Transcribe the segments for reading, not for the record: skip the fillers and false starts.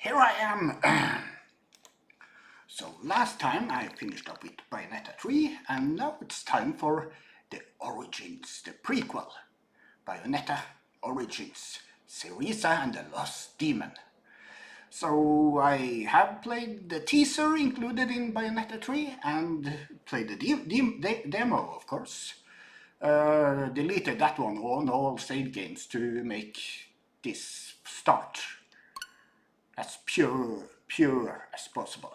Here I am! So last time I finished up with Bayonetta 3 and now it's time for the Origins, the prequel. Bayonetta Origins, Cereza and the Lost Demon. So I have played the teaser included in Bayonetta 3 and played the demo, of course. Deleted that one on all save games to make this start as pure as possible.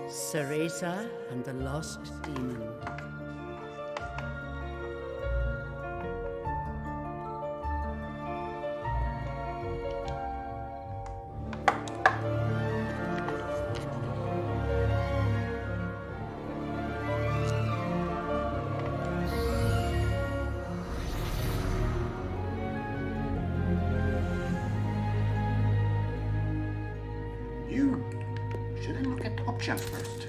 Cereza and the Lost Demon. You shouldn't look at options first.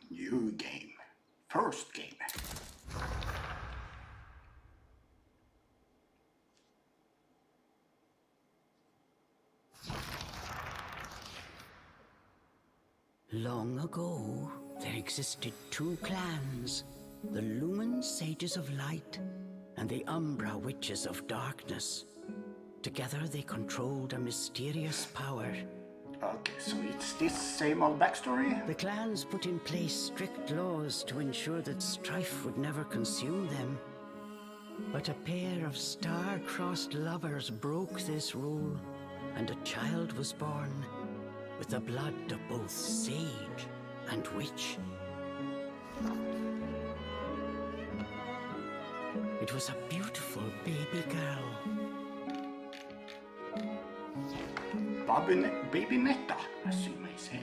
New game. First game. Long ago, there existed two clans, the Lumen Sages of Light and the Umbra Witches of Darkness. Together they controlled a mysterious power. Okay, so it's this same old backstory? The clans put in place strict laws to ensure that strife would never consume them. But a pair of star-crossed lovers broke this rule, and a child was born with the blood of both sage and witch. It was a beautiful baby girl. Bayonetta, as you may say.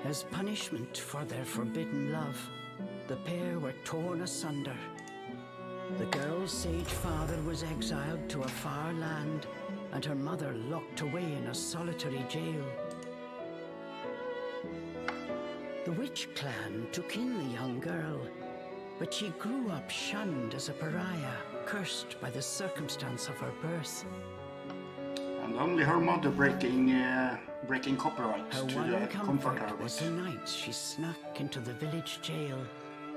As punishment for their forbidden love, the pair were torn asunder. The girl's sage father was exiled to a far land, and her mother locked away in a solitary jail. The witch clan took in the young girl, but she grew up shunned as a pariah, cursed by the circumstance of her birth. And only her mother breaking copyright Her to one comfort her comfort was the nights she snuck into the village jail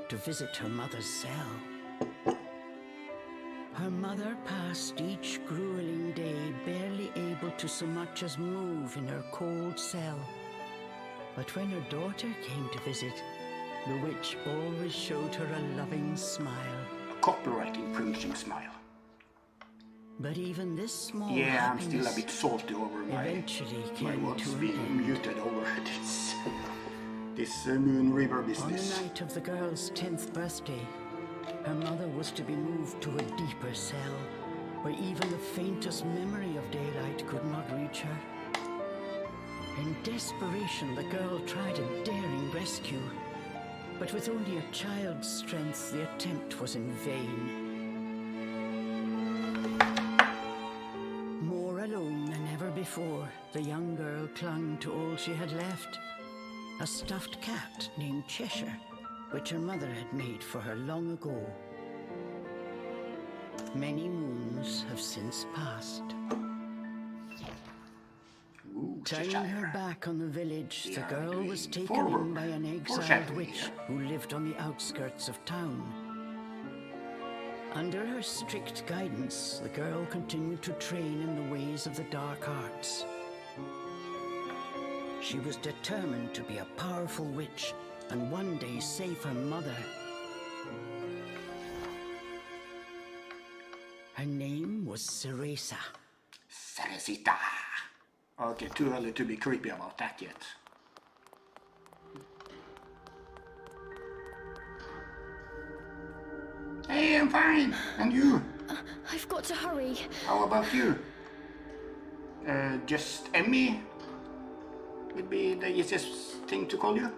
to visit her mother's cell. Her mother passed each grueling day barely able to so much as move in her cold cell. But when her daughter came to visit, the witch always showed her a loving smile. A copyright infringing smile. But even this small Yeah, I'm happiness still a bit salty over my eventually came words to an being end. muted over this Moon River On business. the night of the girl's 10th birthday, her mother was to be moved to a deeper cell, where even the faintest memory of daylight could not reach her. In desperation, the girl tried a daring rescue, but with only a child's strength, the attempt was in vain. More alone than ever before, the young girl clung to all she had left, a stuffed cat named Cheshire, which her mother had made for her long ago. Many moons have since passed. Turning her back on the village, the girl was taken in by an exiled witch who lived on the outskirts of town. Under her strict guidance, the girl continued to train in the ways of the dark arts. She was determined to be a powerful witch and one day save her mother. Her name was Cereza. Cerezita. Okay, too early to be creepy about that yet. Hey, I'm fine. And you? I've got to hurry. How about you? Just Emmy would be the easiest thing to call you.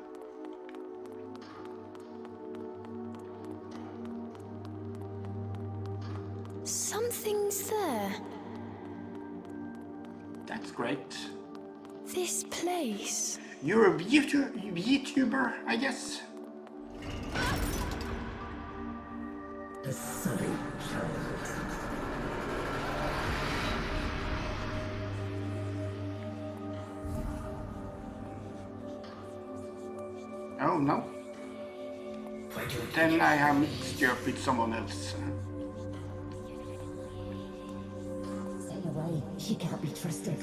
Something's there. That's great. This place. You're a VTuber, I guess? The sorry child. Oh no. Then I have mixed you up with someone else. Stay away. She can't be trusted.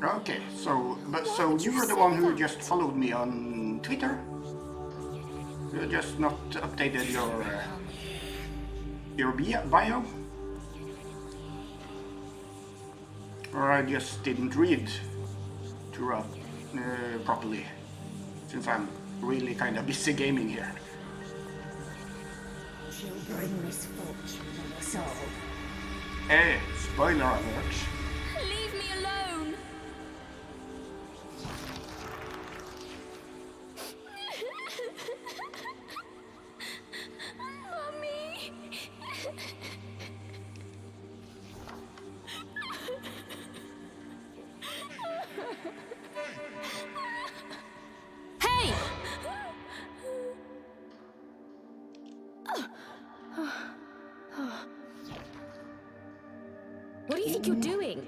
Okay, so you were the one who just followed me on Twitter? You just not updated your bio? Or I just didn't read throughout properly, since I'm really kind of busy gaming here. She'll bring misfortune on us all. Hey, spoiler alert. Leave me alone. Mommy. Hey! What do you think you're doing?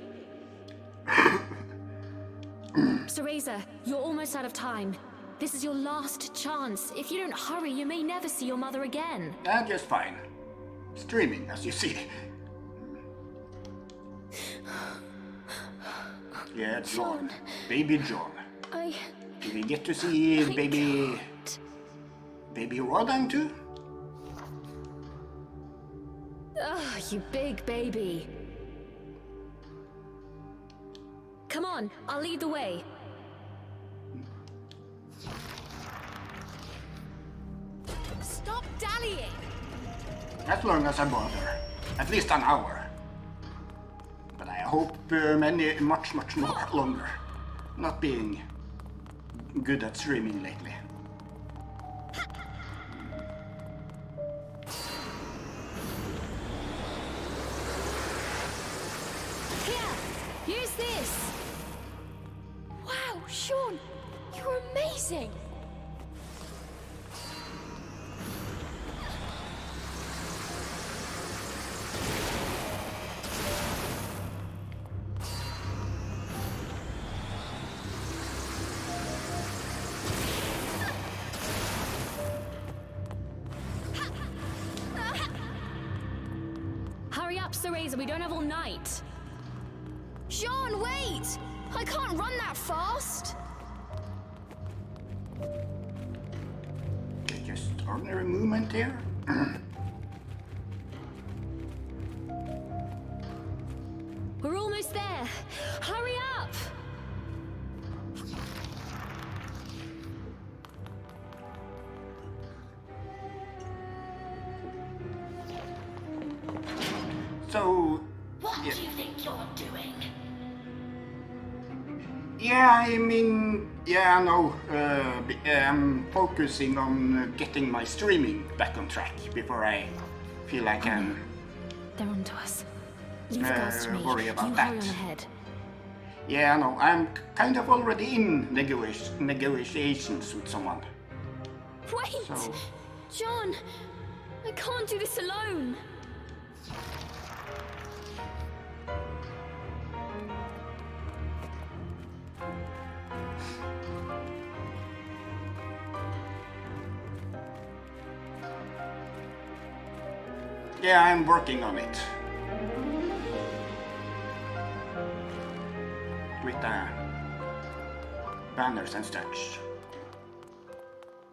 Cereza, you're almost out of time. This is your last chance. If you don't hurry, you may never see your mother again. Just fine. Streaming, as you see. Yeah, John. Baby John. Do we get to see baby Rodan too? Oh, you big baby. Come on, I'll lead the way. Stop dallying! As long as I bother. At least an hour. But I hope much more longer. Not being good at streaming lately. Here, use this! Wow, Sean, you're amazing! Hurry up, Cereza, we don't have all night. Sean, wait! I can't run that fast! Okay, just ordinary movement here. We're almost there! Hurry up! So, What do you think you're doing? yeah, I mean, yeah, no, I'm focusing on getting my streaming back on track before I feel I can They're onto us. Leave the girls to me. worry about you that. hurry on ahead. Yeah, no, I'm kind of already in negotiations with someone. Wait! So, John! I can't do this alone! yeah, I'm working on it. With banners and such.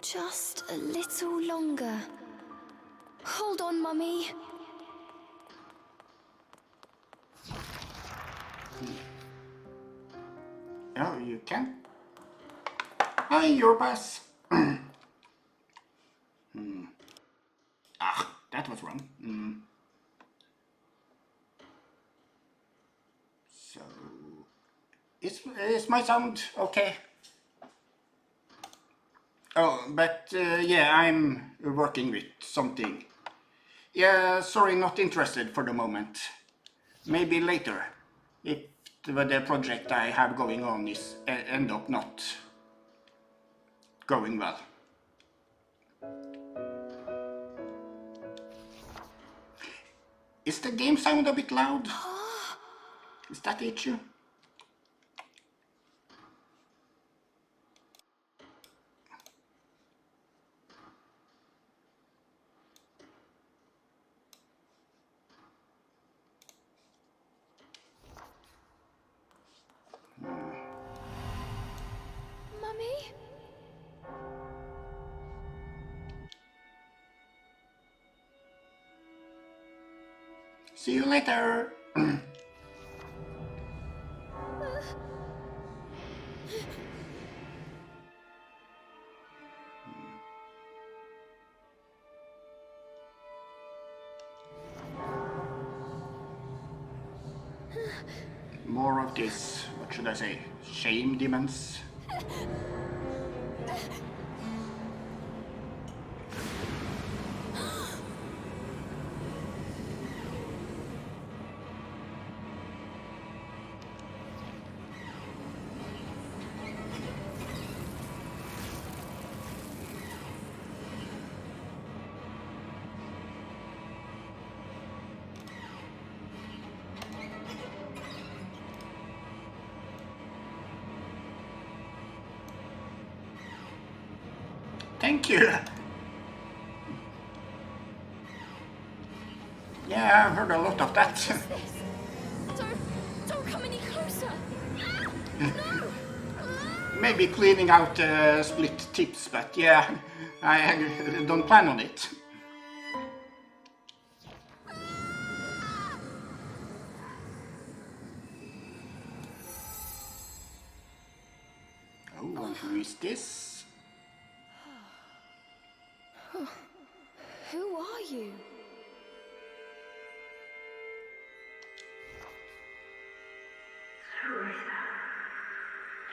Just a little longer. Hold on, Mummy. Oh, you can? Hi, your pass. Ah, that was wrong. So, is my sound okay? Oh, but yeah, I'm working with something. Yeah, sorry, not interested for the moment. Maybe later, if the project I have going on is end up not going well. Is the game sound a bit loud? Is that the issue? Mummy? See you later. More of this, what should I say, shame demons. Thank you. Yeah, I've heard a lot of that. Don't come any closer. Maybe cleaning out split tips, but yeah, I don't plan on it. Oh, and who is this? Who are you? Cereza,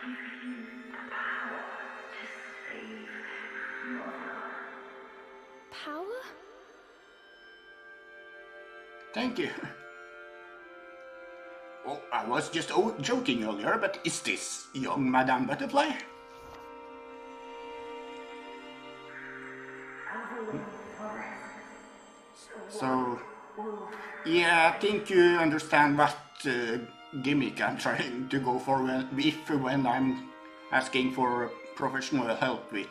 give you the power to save Mother. Power? Thank you. Oh, I was just joking earlier, but is this young Madame Butterfly? So, yeah, I think you understand what gimmick I'm trying to go for when I'm asking for professional help with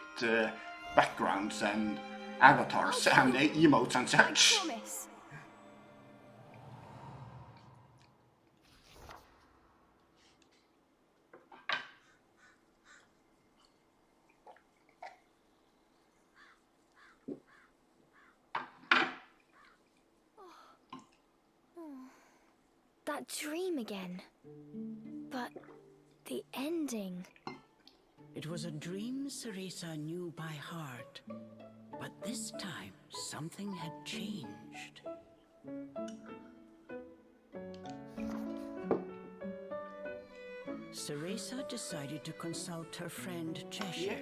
backgrounds and avatars and emotes and such. Promise. That dream again. But the ending. It was a dream Cereza knew by heart, but this time something had changed. Cereza decided to consult her friend Cheshire.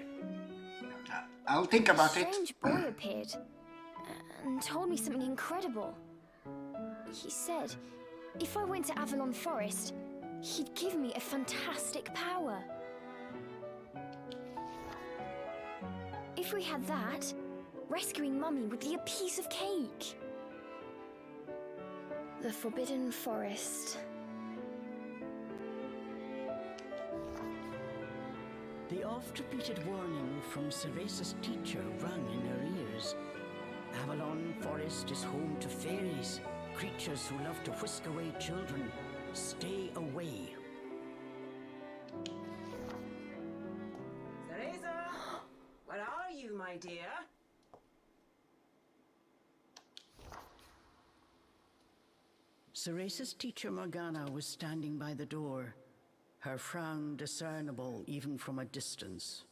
I'll think about A it. strange boy appeared and told me something incredible. He said if I went to Avalon Forest, he'd give me a fantastic power. If we had that, rescuing Mummy would be a piece of cake. The Forbidden Forest. The oft-repeated warning from Cereza's teacher rung in her ears. Avalon Forest is home to fairies, creatures who love to whisk away children. Stay away. my dear. Cereza's teacher Morgana was standing by the door, her frown discernible even from a distance.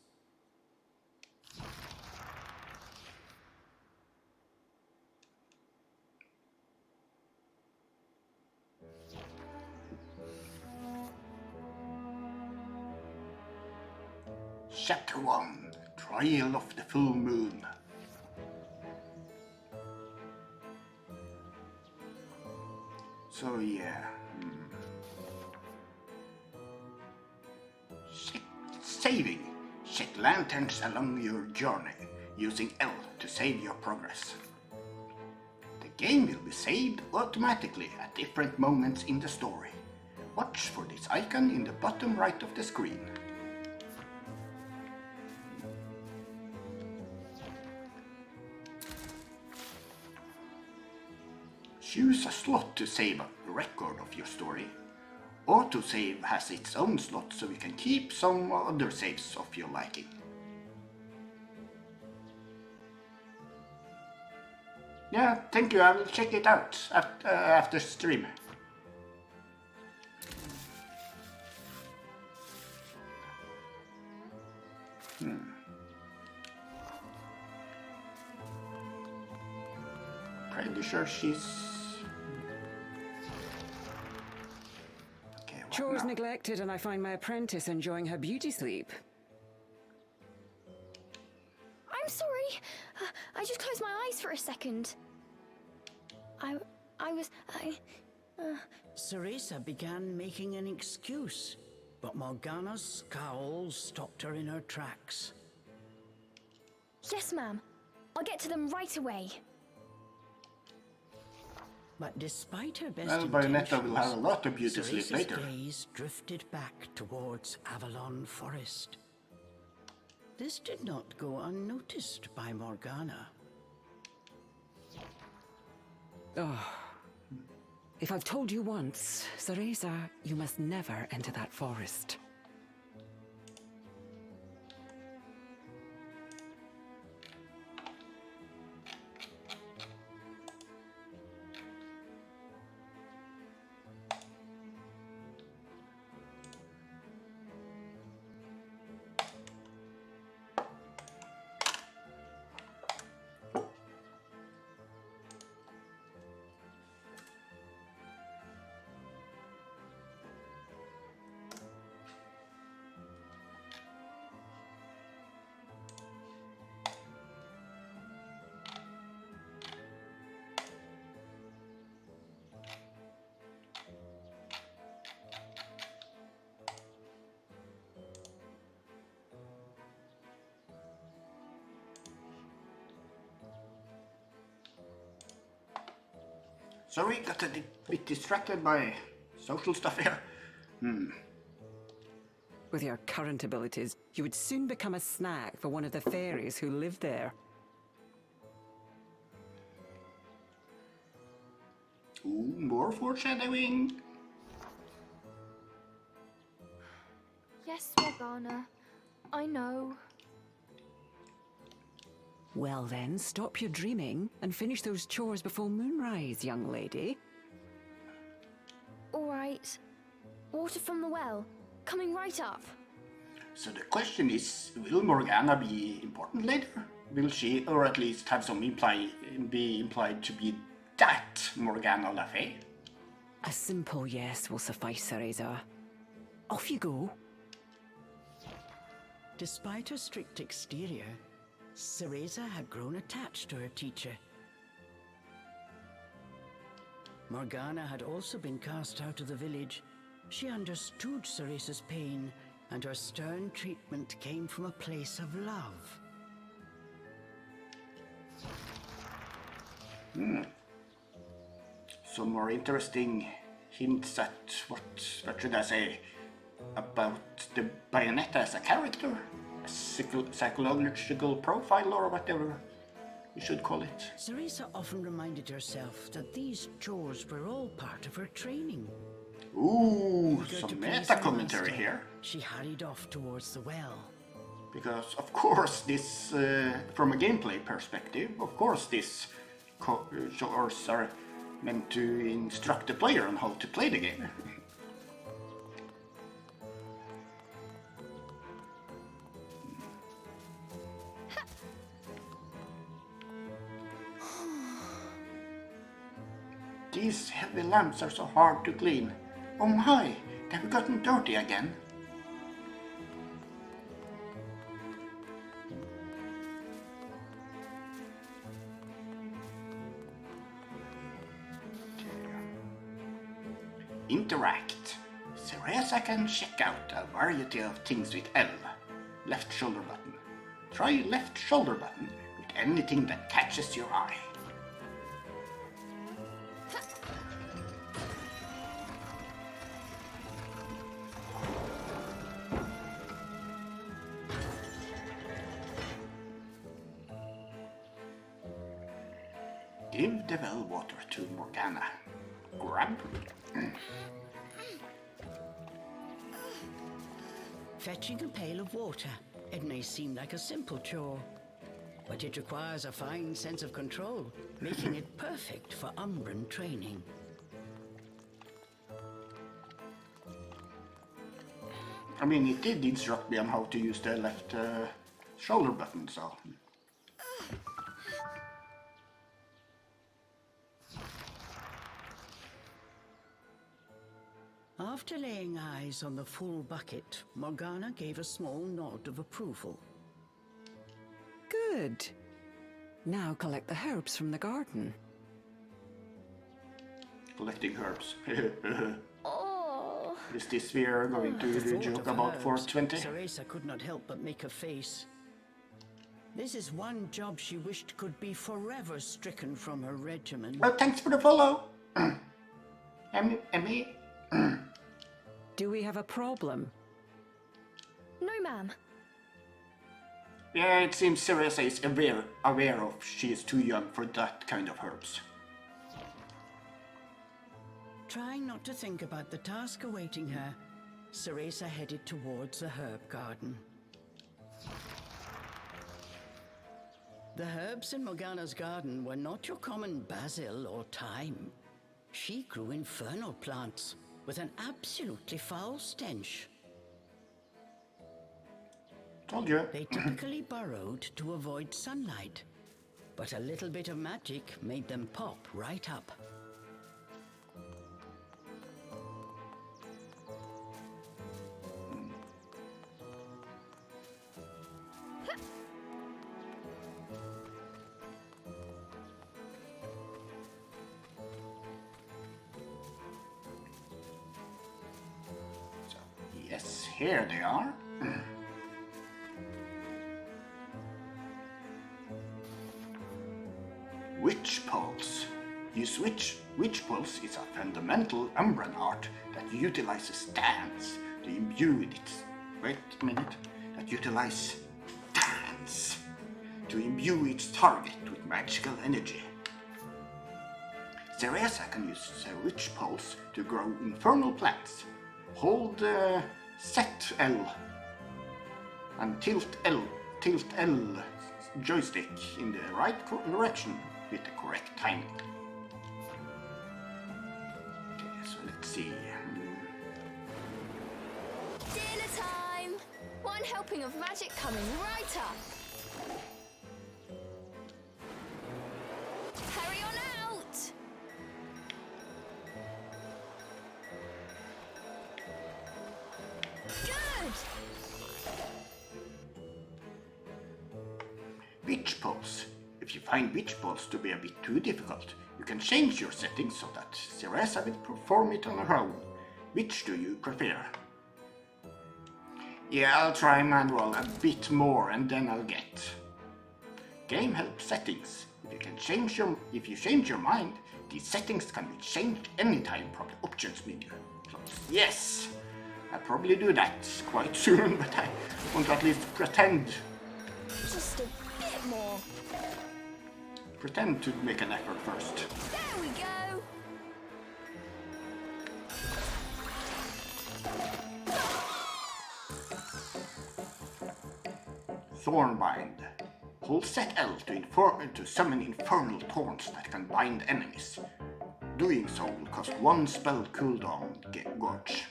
Chapter 1, Trial of the Full Moon. So yeah, saving. Check lanterns along your journey, using L to save your progress. The game will be saved automatically at different moments in the story. Watch for this icon in the bottom right of the screen. Choose a slot to save a record of your story. Autosave has its own slot, so you can keep some other saves of your liking. Yeah, thank you, I will check it out after stream. Pretty sure she's... Okay, what Chores now? neglected, and I find my apprentice enjoying her beauty sleep. I'm sorry. I just closed my eyes for a second. Cereza began making an excuse, but Morgana's scowl stopped her in her tracks. Yes, ma'am. I'll get to them right away. But despite her best Well, Bayonetta will have a lot of beauty sleep Cereza's later. gaze drifted back towards Avalon Forest. This did not go unnoticed by Morgana. Oh. If I've told you once, Cereza, you must never enter that forest. Sorry, got a bit distracted by social stuff here. With your current abilities, you would soon become a snack for one of the fairies who live there. Ooh, more foreshadowing. Yes, Morgana. I know. Well then, stop your dreaming and finish those chores before moonrise, young lady. All right. Water from the well. Coming right up. So the question is, will Morgana be important later? Will she, or at least have some be implied to be that Morgana Le Fay? A simple yes will suffice, Cereza. Off you go. Despite her strict exterior, Cereza had grown attached to her teacher. Morgana had also been cast out of the village. She understood Cereza's pain, and her stern treatment came from a place of love. Some more interesting hints at what should I say, about the Bayonetta as a character? A psychological profile or whatever you should call it. Cereza often reminded herself that these chores were all part of her training. Ooh, Eager to some please meta her commentary master, here. she hurried off towards the well. Because of course this, from a gameplay perspective, of course this chores are meant to instruct the player on how to play the game. These heavy lamps are so hard to clean. Oh my, they've gotten dirty again. Interact. Cereza can check out a variety of things with L. Left shoulder button. Try left shoulder button with anything that catches your eye. Give the well water to Morgana. Grab. Fetching a pail of water. It may seem like a simple chore, but it requires a fine sense of control, making it perfect for Umbran training. I mean, it did instruct me on how to use the left shoulder button, so... After laying eyes on the full bucket, Morgana gave a small nod of approval. Good. Now collect the herbs from the garden. Collecting herbs. Oh, Is this we are going to The thought joke of the about herbs, 420? Cereza could not help but make a face. This is one job she wished could be forever stricken from her regimen. Well, thanks for the follow! Emmy? Do we have a problem? no, ma'am. Yeah, it seems Cereza is aware of she is too young for that kind of herbs. Trying not to think about the task awaiting her, Cereza headed towards the herb garden. The herbs in Morgana's garden were not your common basil or thyme. She grew infernal plants with an absolutely foul stench. Told you. They typically burrowed to avoid sunlight, but a little bit of magic made them pop right up. So, yes, here they are. Witch Pulse. Use Witch Pulse is a fundamental Umbran art that utilizes dance to imbue its... Wait a minute. That utilizes dance to imbue its target with magical energy. Cereza can use a Witch Pulse to grow infernal plants. Hold Set L and Tilt L joystick in the right direction with the correct timing. Okay, so let's see. Dinner time! One helping of magic coming right up. Hurry on out! Good! Witch Pulse. If you find Witch Pulse to be a bit too difficult, you can change your settings so that Cereza will perform it on her own. Which do you prefer? Yeah, I'll try manual a bit more and then I'll get. Game help settings. If you change your mind, these settings can be changed anytime from the options menu. Yes! I'll probably do that quite soon, but I want to at least pretend Just a bit more. to make an effort first. There we go! Thornbind. Hold set L to summon infernal thorns that can bind enemies. Doing so will cost 1 spell cooldown gauge.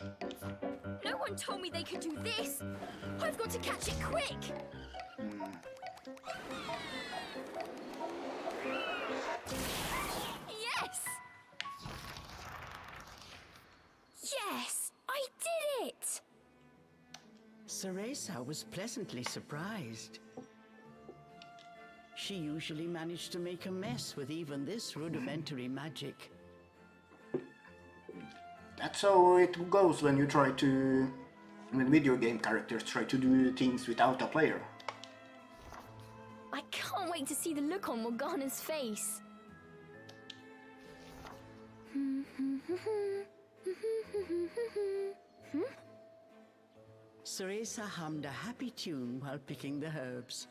No one told me they could do this! I've got to catch it quick! Yes! Yes! I did it! Cereza was pleasantly surprised. She usually managed to make a mess with even this rudimentary magic. That's how it goes when video game characters try to do things without a player. I can't wait to see the look on Morgana's face. Cereza hummed a happy tune while picking the herbs.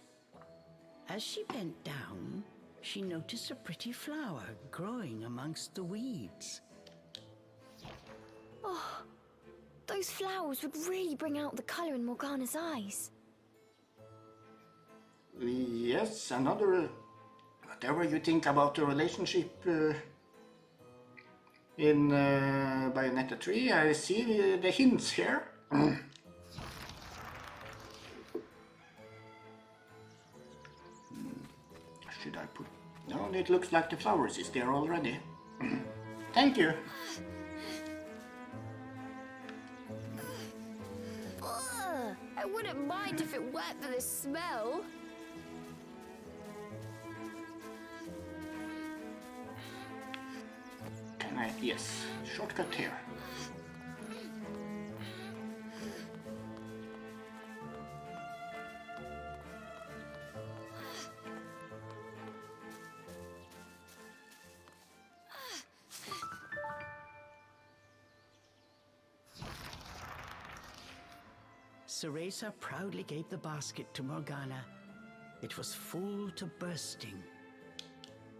As she bent down, she noticed a pretty flower growing amongst the weeds. Oh, those flowers would really bring out the colour in Morgana's eyes. Yes, whatever you think about the relationship in Bayonetta 3, I see the hints here. Should I put... No, it looks like the flowers is there already. Thank you. Ugh, I wouldn't mind if it weren't for the smell. Can I... Yes, shortcut here. Cereza proudly gave the basket to Morgana. It was full to bursting.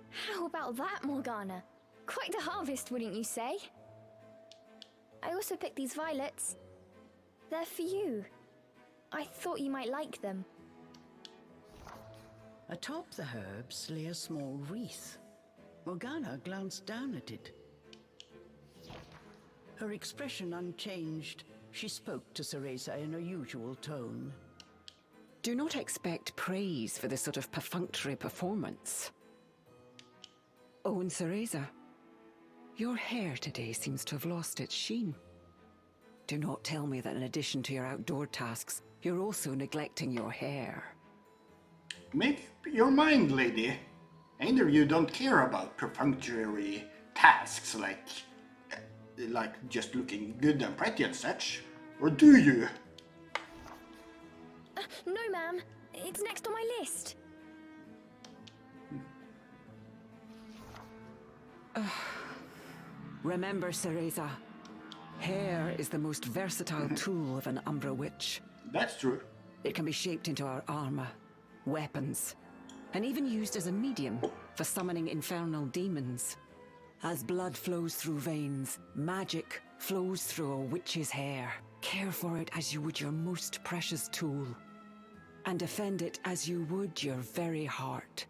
How about that, Morgana? Quite the harvest, wouldn't you say? I also picked these violets. They're for you. I thought you might like them. Atop the herbs lay a small wreath. Morgana glanced down at it. Her expression unchanged, she spoke to Cereza in her usual tone. Do not expect praise for this sort of perfunctory performance. Oh, and Cereza, your hair today seems to have lost its sheen. Do not tell me that in addition to your outdoor tasks, you're also neglecting your hair. Make up your mind, lady. Either you don't care about perfunctory tasks like just looking good and pretty and such, or do you? No, ma'am. It's next on my list. Remember, Cereza, hair is the most versatile tool of an Umbra witch. That's true. It can be shaped into our armor, weapons, and even used as a medium for summoning infernal demons. As blood flows through veins, magic flows through a witch's hair. Care for it as you would your most precious tool, and defend it as you would your very heart.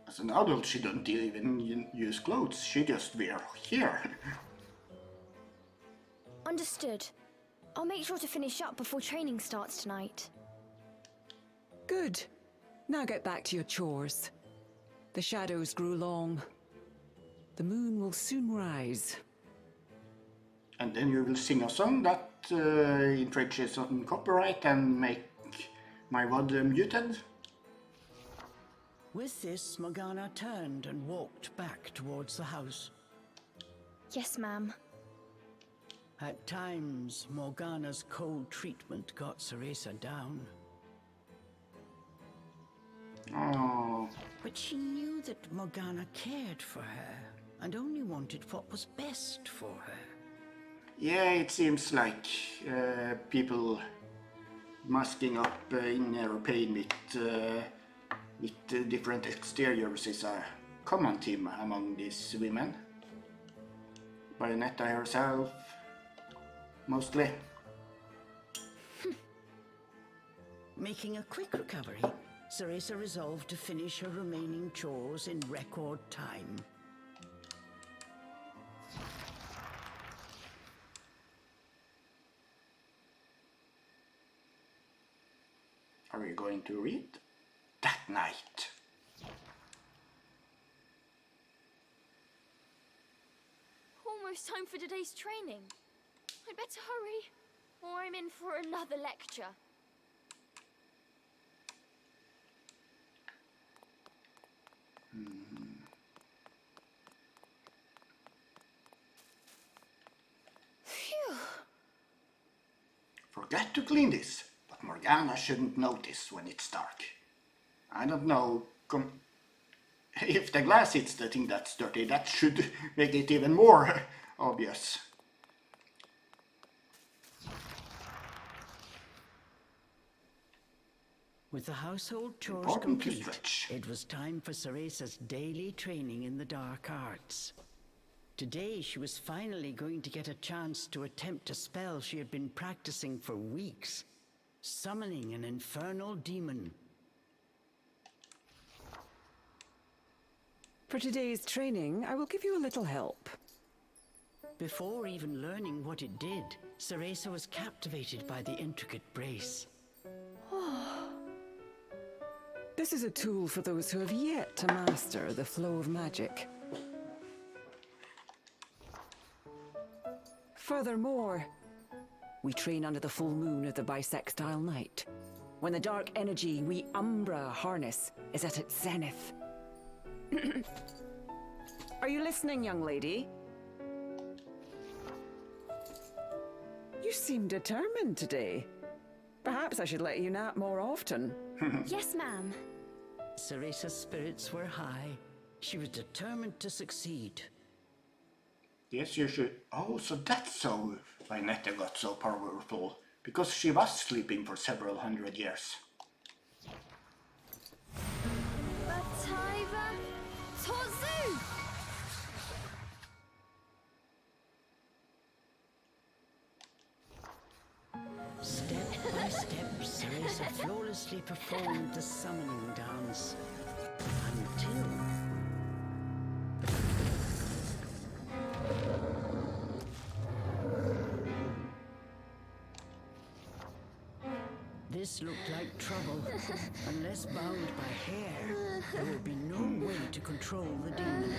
As an adult, she don't even use clothes. She just wear hair. Understood. I'll make sure to finish up before training starts tonight. Good. Now get back to your chores. The shadows grew long. The moon will soon rise. And then you will sing a song that infringes on copyright and make my VOD muted. With this, Morgana turned and walked back towards the house. Yes, ma'am. At times, Morgana's cold treatment got Cereza down. Oh, But she knew that Morgana cared for her and only wanted what was best for her. yeah, it seems like people masking up inner pain with different exteriors is a common theme among these women. Bayonetta herself, mostly. Making a quick recovery, Cereza resolved to finish her remaining chores in record time. Are we going to read? That night. Almost time for today's training. I'd better hurry, or I'm in for another lecture. Phew. Forget to clean this, but Morgana shouldn't notice when it's dark. I don't know. If the glass hits the thing that's dirty, that should make it even more obvious. With the household chores Important to complete, stretch. it was time for Cereza's daily training in the dark arts. Today she was finally going to get a chance to attempt a spell she had been practicing for weeks, summoning an infernal demon. For today's training, I will give you a little help. Before even learning what it did, Cereza was captivated by the intricate brace. This is a tool for those who have yet to master the flow of magic. Furthermore, we train under the full moon of the bisextile night, when the dark energy we Umbra harness is at its zenith. Are you listening, young lady? You seem determined today. Perhaps I should let you nap more often. Yes, ma'am. Cereza's spirits were high. She was determined to succeed. Yes, you should. Oh, so that's so Bayonetta got so powerful. Because she was sleeping for several hundred years. Bataiva Tozu! Step by step, Cereza flawlessly performed the summoning dance. Until... This looked like trouble. Unless bound by hair, there would be no way to control the demon.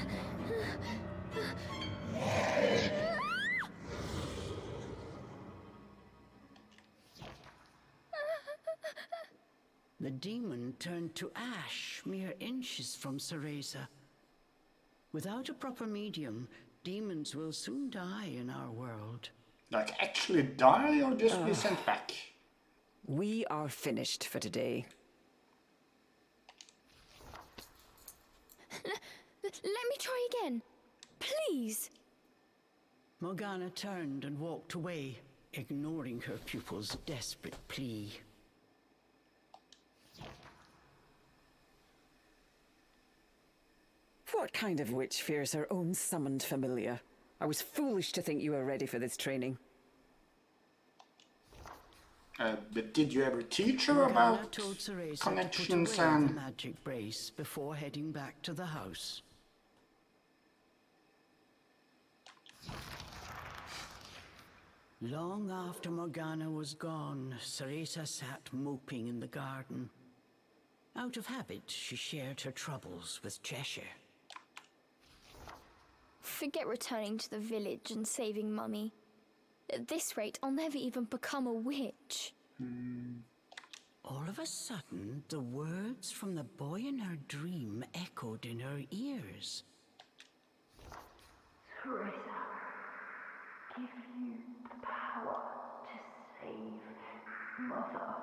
The demon turned to ash mere inches from Cereza. Without a proper medium, demons will soon die in our world. Like actually die or just be sent back? We are finished for today. Let me try again. Please. Morgana turned and walked away, ignoring her pupil's desperate plea. What kind of witch fears her own summoned familiar? I was foolish to think you were ready for this training. But did you ever teach her Morgana about told Cereza connections to put away the and... magic brace before heading back to the house. Long after Morgana was gone, Cereza sat moping in the garden. Out of habit, she shared her troubles with Cheshire. Forget returning to the village and saving Mummy. At this rate, I'll never even become a witch. All of a sudden, the words from the boy in her dream echoed in her ears. Cereza, give you the power to save Mother.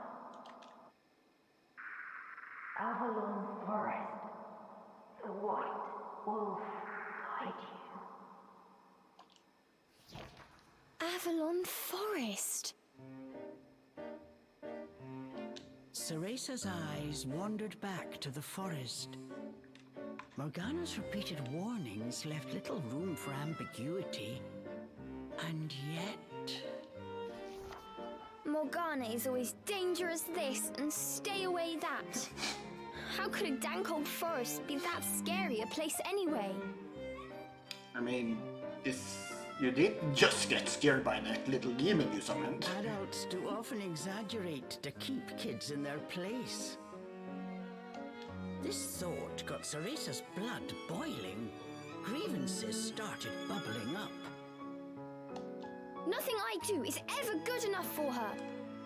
Avalon Forest, the White Wolf guide you. Avalon Forest. Cereza's eyes wandered back to the forest. Morgana's repeated warnings left little room for ambiguity. And yet... Morgana is always dangerous this and stay away that. How could a dank old forest be that scary a place anyway? I mean, you did just get scared by that little demon you summoned. Adults do often exaggerate to keep kids in their place. This thought got Cereza's blood boiling. Grievances started bubbling up. Nothing I do is ever good enough for her.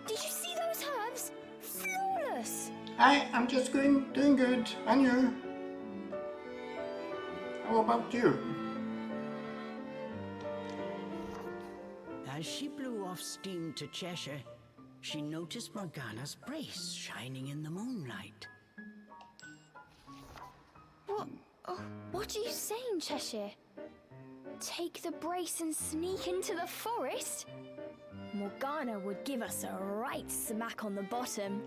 Did you see those herbs? Flawless! I'm just doing good. And you? How about you? As she blew off steam to Cheshire, she noticed Morgana's brace shining in the moonlight. What are you saying, Cheshire? Take the brace and sneak into the forest? Morgana would give us a right smack on the bottom.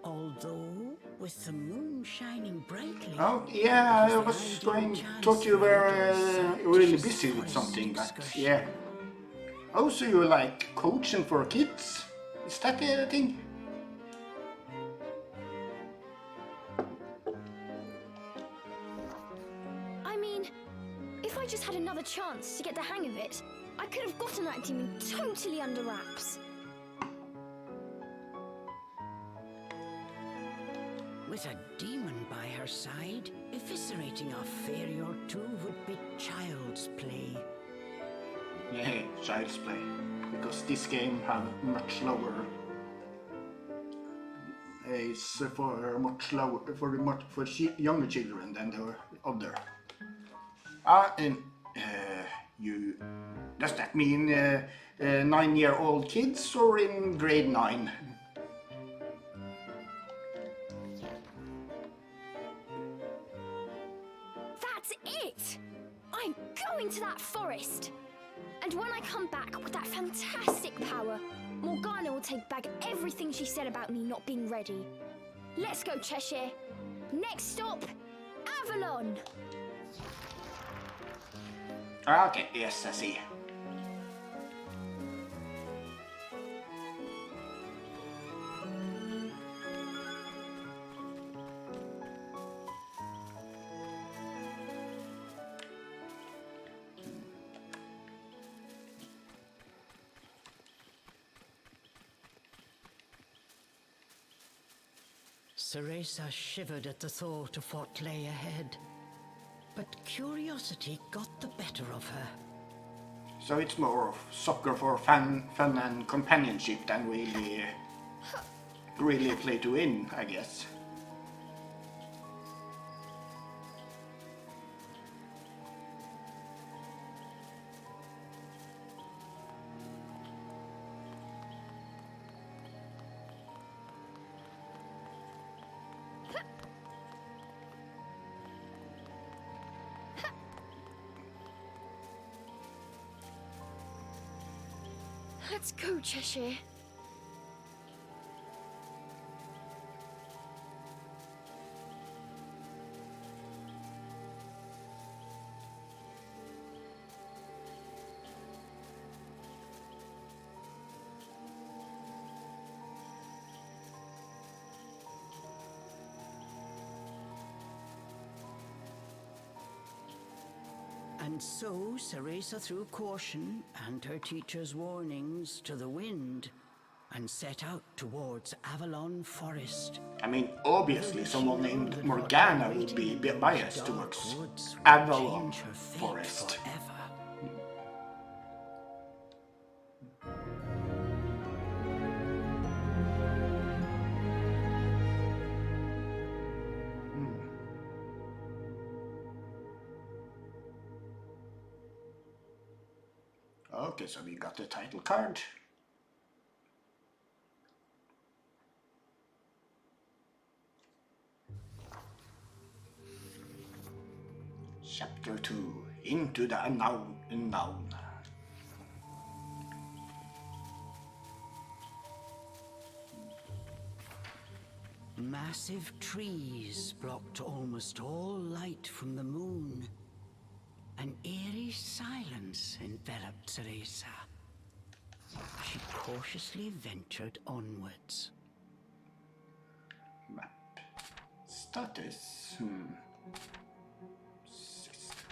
Although, with the moon shining brightly... Oh, yeah, I was thought you were really busy with something, but yeah. Oh, so you're like coaching for kids? Is that the thing? I mean, if I just had another chance to get the hang of it, I could have gotten that demon totally under wraps. With a demon by her side, eviscerating a fairy or two would be child's play. Yeah, child's play. Because this game have much lower... It's for much lower, for younger children than the other. Does that mean 9-year-old kids or in grade 9? That's it! I'm going to that forest! And when I come back with that fantastic power, Morgana will take back everything she said about me not being ready. Let's go, Cheshire. Next stop, Avalon! Okay, yes, I see. Cereza shivered at the thought of what lay ahead. But curiosity got the better of her. So it's more of soccer for fun and companionship than really play to win, I guess. Let's go, Cheshire. And so Cereza threw caution and her teacher's warnings to the wind and set out towards Avalon Forest. I mean, obviously someone named Morgana would be biased towards Avalon Forest. Forever. Okay, so we got the title card. Chapter 2, Into the Unknown. Massive trees blocked almost all light from the moon. An eerie silence enveloped Cereza. she cautiously ventured onwards. Map. Status. System.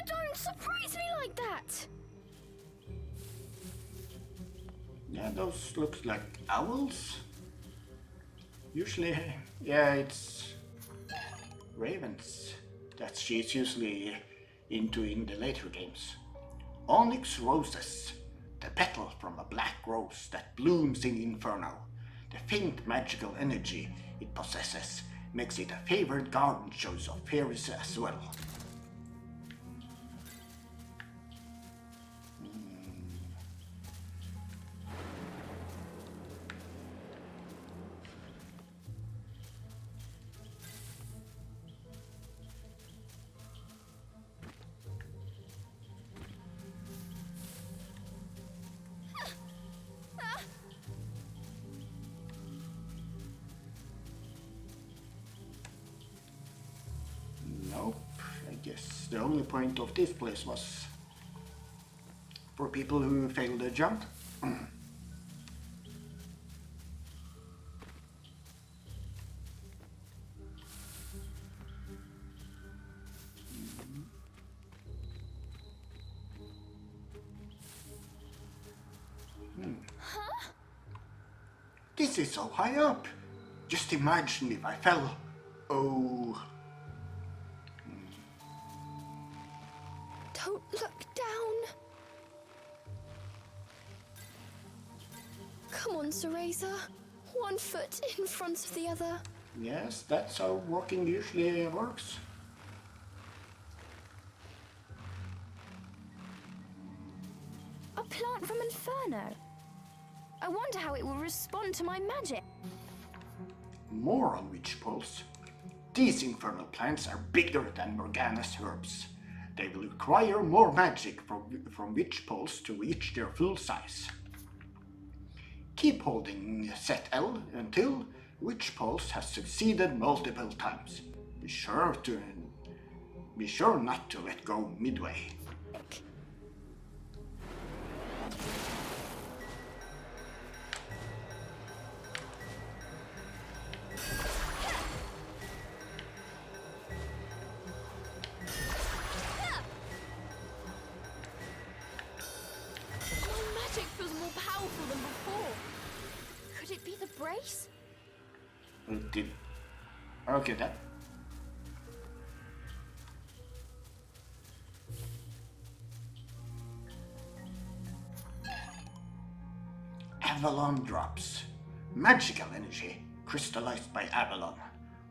Don't surprise me like that! Yeah, those look like owls. Usually, yeah, it's ravens that she's usually into in the later games. Onyx roses, the petal from a black rose that blooms in Inferno. The faint magical energy it possesses makes it a favorite garden choice of fairies as well. Nope, I guess the only point of this place was for people who failed the jump. This is so high up. Just imagine if I fell. Oh. Don't look down. Come on, Cereza. One foot in front of the other. Yes, that's how walking usually works. A plant from Inferno. I wonder how it will respond to my magic. More on witch poles. These infernal plants are bigger than Morgana's herbs. They will require more magic from witch poles to reach their full size. Keep holding set L until witch poles has succeeded multiple times. Be sure not to let go midway. Brace? Okay, that. Avalon drops. Magical energy crystallized by Avalon.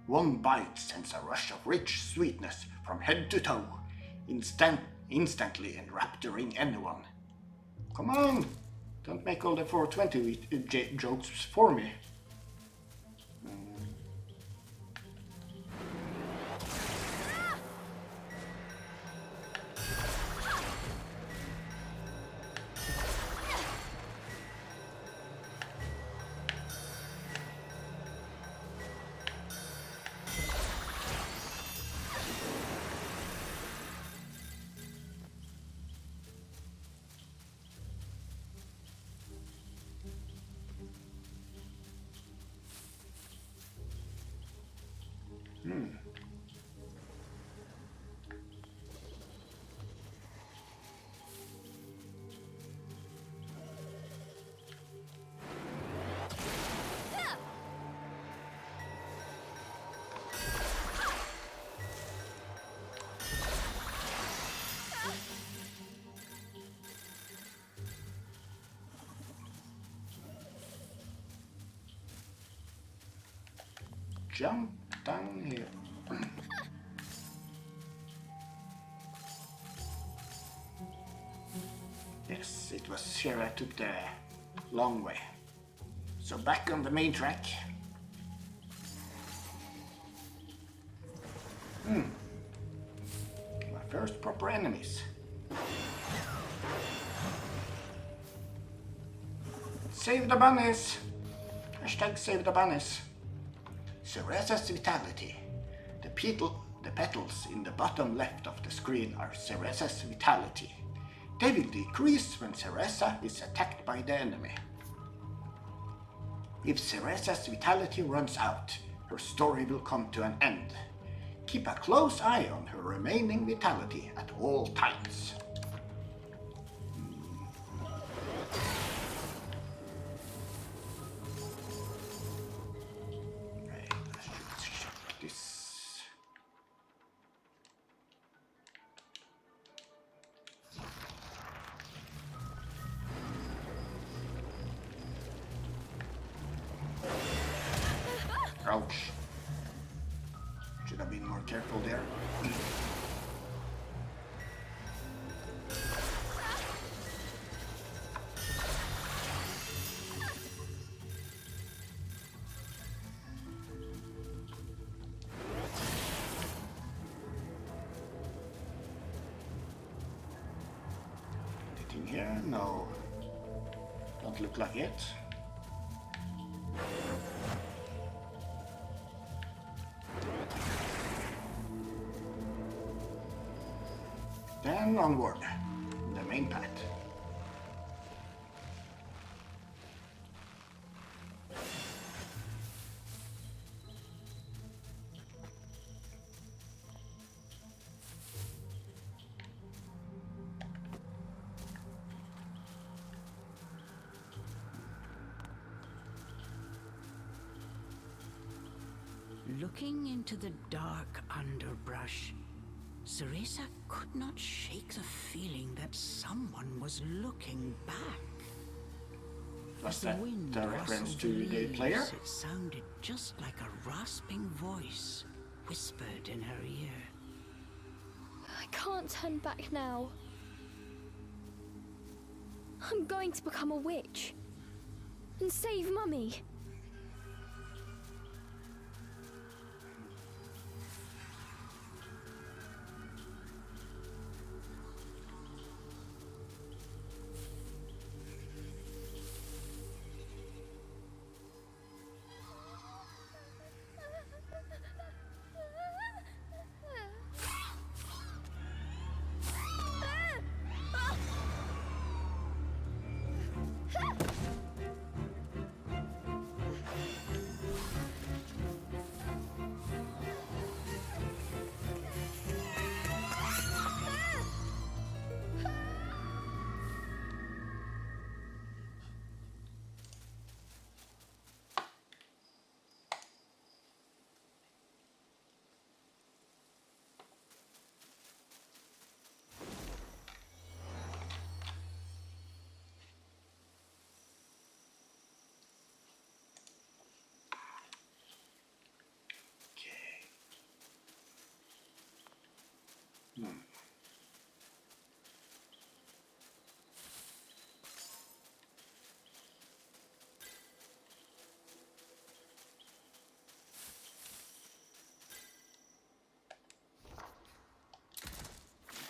One bite sends a rush of rich sweetness from head to toe, instantly enrapturing anyone. Come on! Don't make all the 420 jokes for me. Jump down here. Yes, it was here I took the long way. So back on the main track. My first proper enemies. Save the bunnies! Hashtag save the bunnies. Cereza's vitality. The petals in the bottom left of the screen are Cereza's vitality. They will decrease when Cereza is attacked by the enemy. If Cereza's vitality runs out, her story will come to an end. Keep a close eye on her remaining vitality at all times. Right, let's check this. Ouch. Should have been more careful there. Anything here? No. Don't look like it. Then onward, the main path. Looking into the dark underbrush, Cereza could not shake the feeling that someone was looking back. Was As the that wind a reference rustled to the leaves, player? it sounded just like a rasping voice whispered in her ear. I can't turn back now. I'm going to become a witch and save Mummy.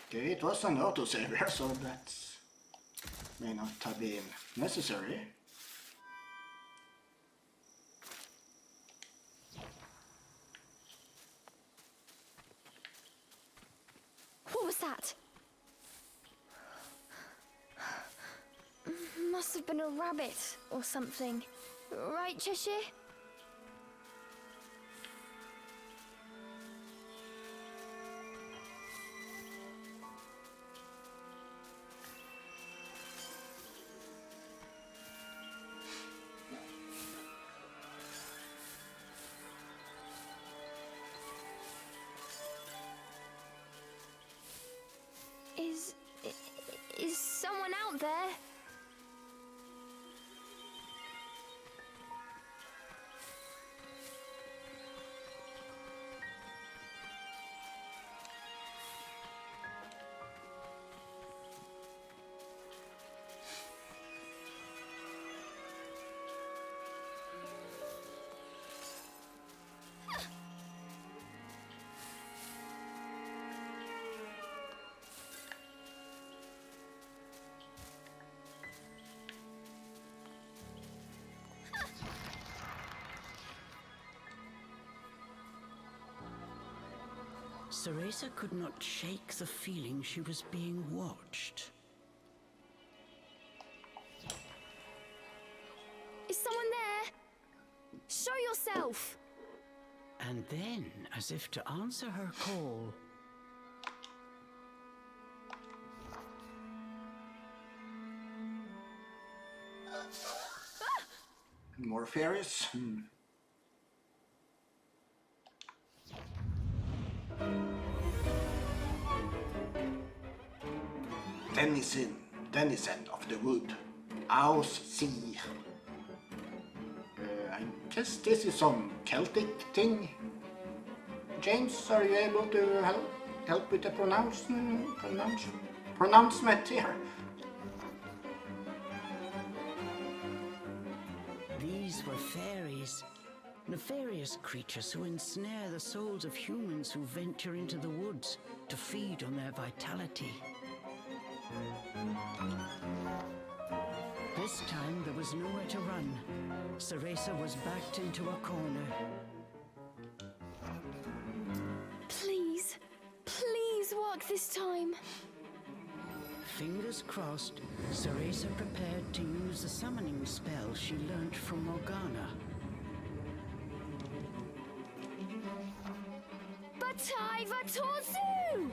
Okay, it was an autosaver, so that may not have been necessary. What was that? Must have been a rabbit or something. Right, Cheshire? Is someone out there? Cereza could not shake the feeling she was being watched. Is someone there? Show yourself! And then, as if to answer her call, More fairies. Denizen of the wood. Aus sea. I guess this is some Celtic thing. James, are you able to help with the pronouncement here? these were fairies, nefarious creatures who ensnare the souls of humans who venture into the woods to feed on their vitality. This time there was nowhere to run. Cereza was backed into a corner. Please, please work this time. Fingers crossed, Cereza prepared to use the summoning spell she learnt from Morgana. Batai Vatozu!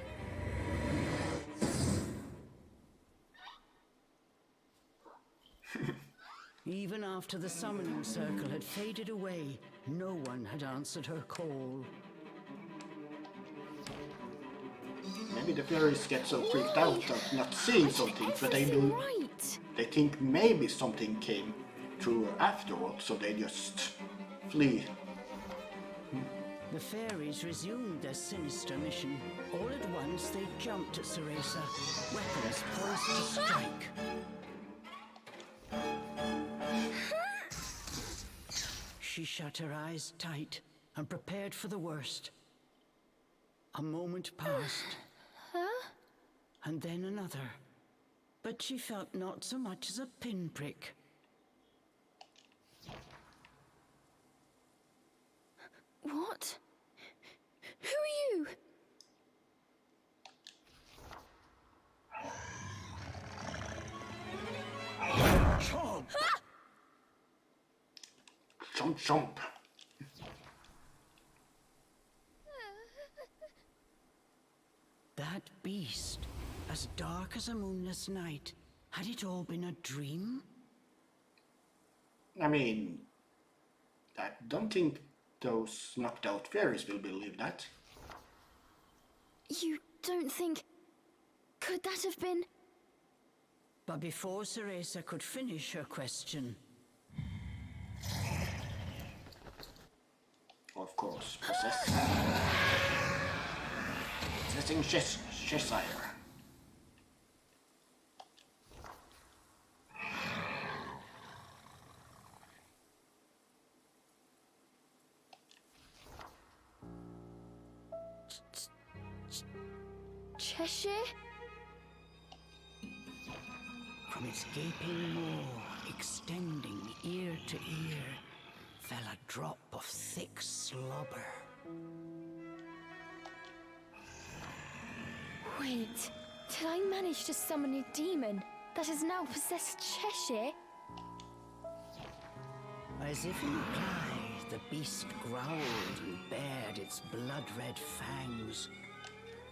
Even after the summoning circle had faded away, no one had answered her call. Maybe the fairies get so freaked out of not seeing something, but Right. they think maybe something came through afterwards, so they just flee. The fairies resumed their sinister mission. All at once they jumped at Cereza, weapons poised to strike. She shut her eyes tight and prepared for the worst. A moment passed, and then another. But she felt not so much as a pinprick. What? Who are you? Jump, jump. That beast, as dark as a moonless night, had it all been a dream? I mean, I don't think those knocked out fairies will believe that. You don't think... Could that have been... But before Cereza could finish her question, Of course, possessing Cheshire. Cheshire? from its gaping maw, extending ear to ear, fell a drop of thick slobber. Wait, did I manage to summon a demon that has now possessed Cheshire? As if in reply, the beast growled and bared its blood-red fangs.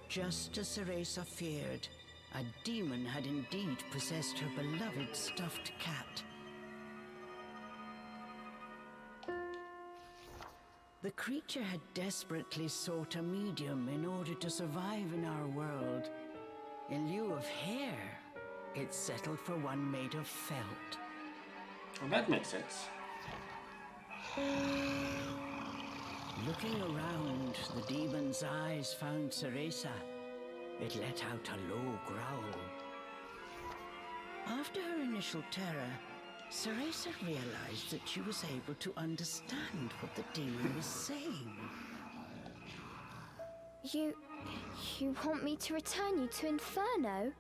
Just as Cereza feared, a demon had indeed possessed her beloved stuffed cat. The creature had desperately sought a medium in order to survive in our world. In lieu of hair, it settled for one made of felt. Well, that makes sense. Looking around, the demon's eyes found Cereza. It let out a low growl. After her initial terror, Cereza realized that she was able to understand what the demon was saying. You want me to return you to Inferno?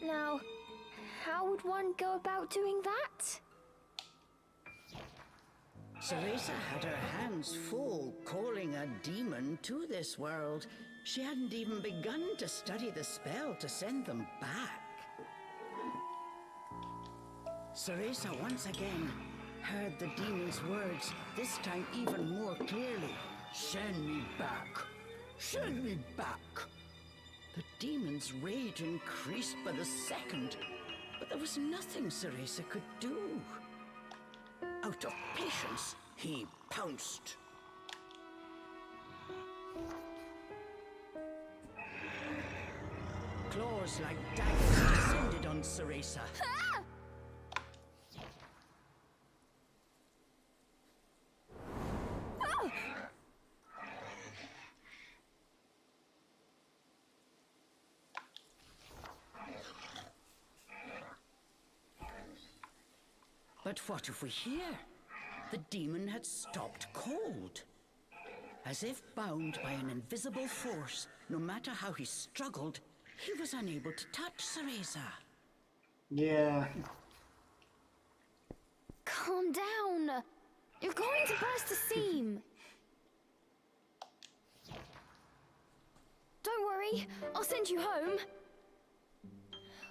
Now, how would one go about doing that? Cereza had her hands full calling a demon to this world. She hadn't even begun to study the spell to send them back. Cereza once again heard the demon's words, this time even more clearly. Send me back! Send me back! The demon's rage increased by the second, but there was nothing Cereza could do. Out of patience, he pounced. Claws like daggers descended on Cereza. But what of we hear? The demon had stopped cold. As if bound by an invisible force, no matter how he struggled, he was unable to touch Cereza. Yeah. Calm down. You're going to burst a seam. Don't worry, I'll send you home.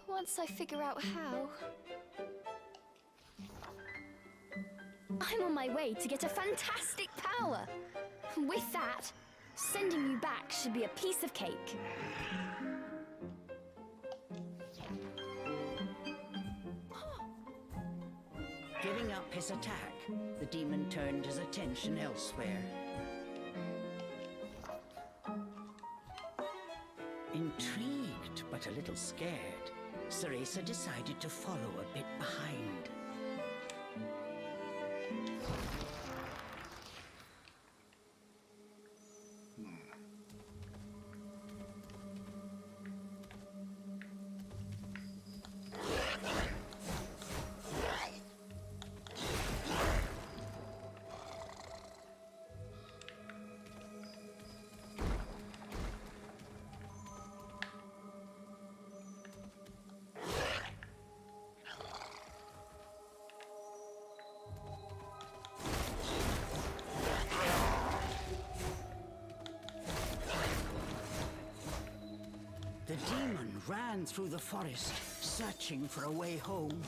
Once I figure out how. I'm on my way to get a fantastic power. With that, sending you back should be a piece of cake. Giving up his attack, the demon turned his attention elsewhere. Intrigued, but a little scared, Cereza decided to follow a bit behind. The demon ran through the forest, searching for a way home.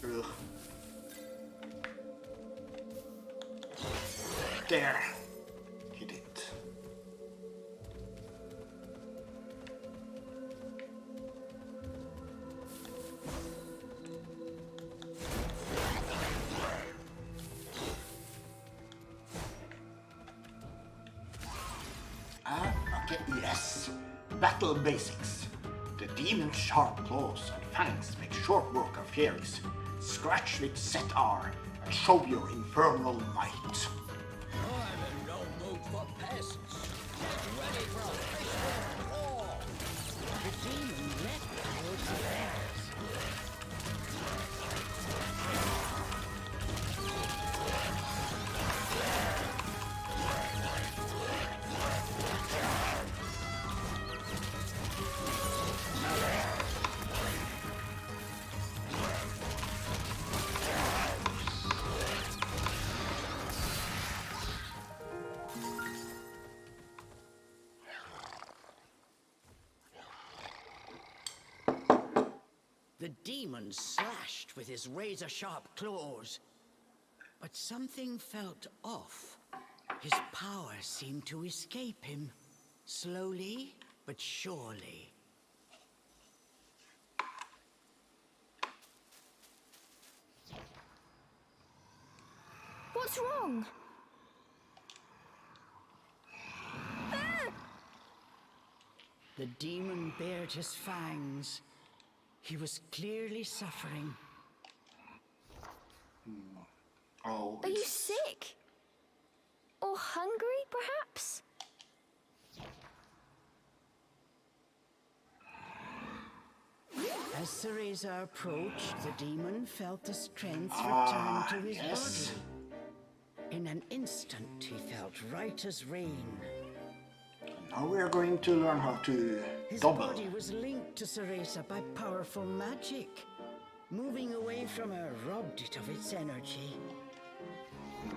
Ugh. There. He did. Okay, yes. Battle basics. The demon's sharp claws and fangs make short work of fairies. Scratch with set R and show your infernal might. I'm in no mood for pests. Get ready for a fist war. The demon leapt towards the bears. The demon slashed with his razor-sharp claws. But something felt off. His power seemed to escape him, slowly but surely. What's wrong? The demon bared his fangs. He was clearly suffering. Oh, Are you it's- sick? Or hungry, perhaps? As Cereza approached, the demon felt the strength return to his yes. body. In an instant, he felt right as rain. Now we are going to learn how to His double. body was linked to Cereza by powerful magic. Moving away from her robbed it of its energy.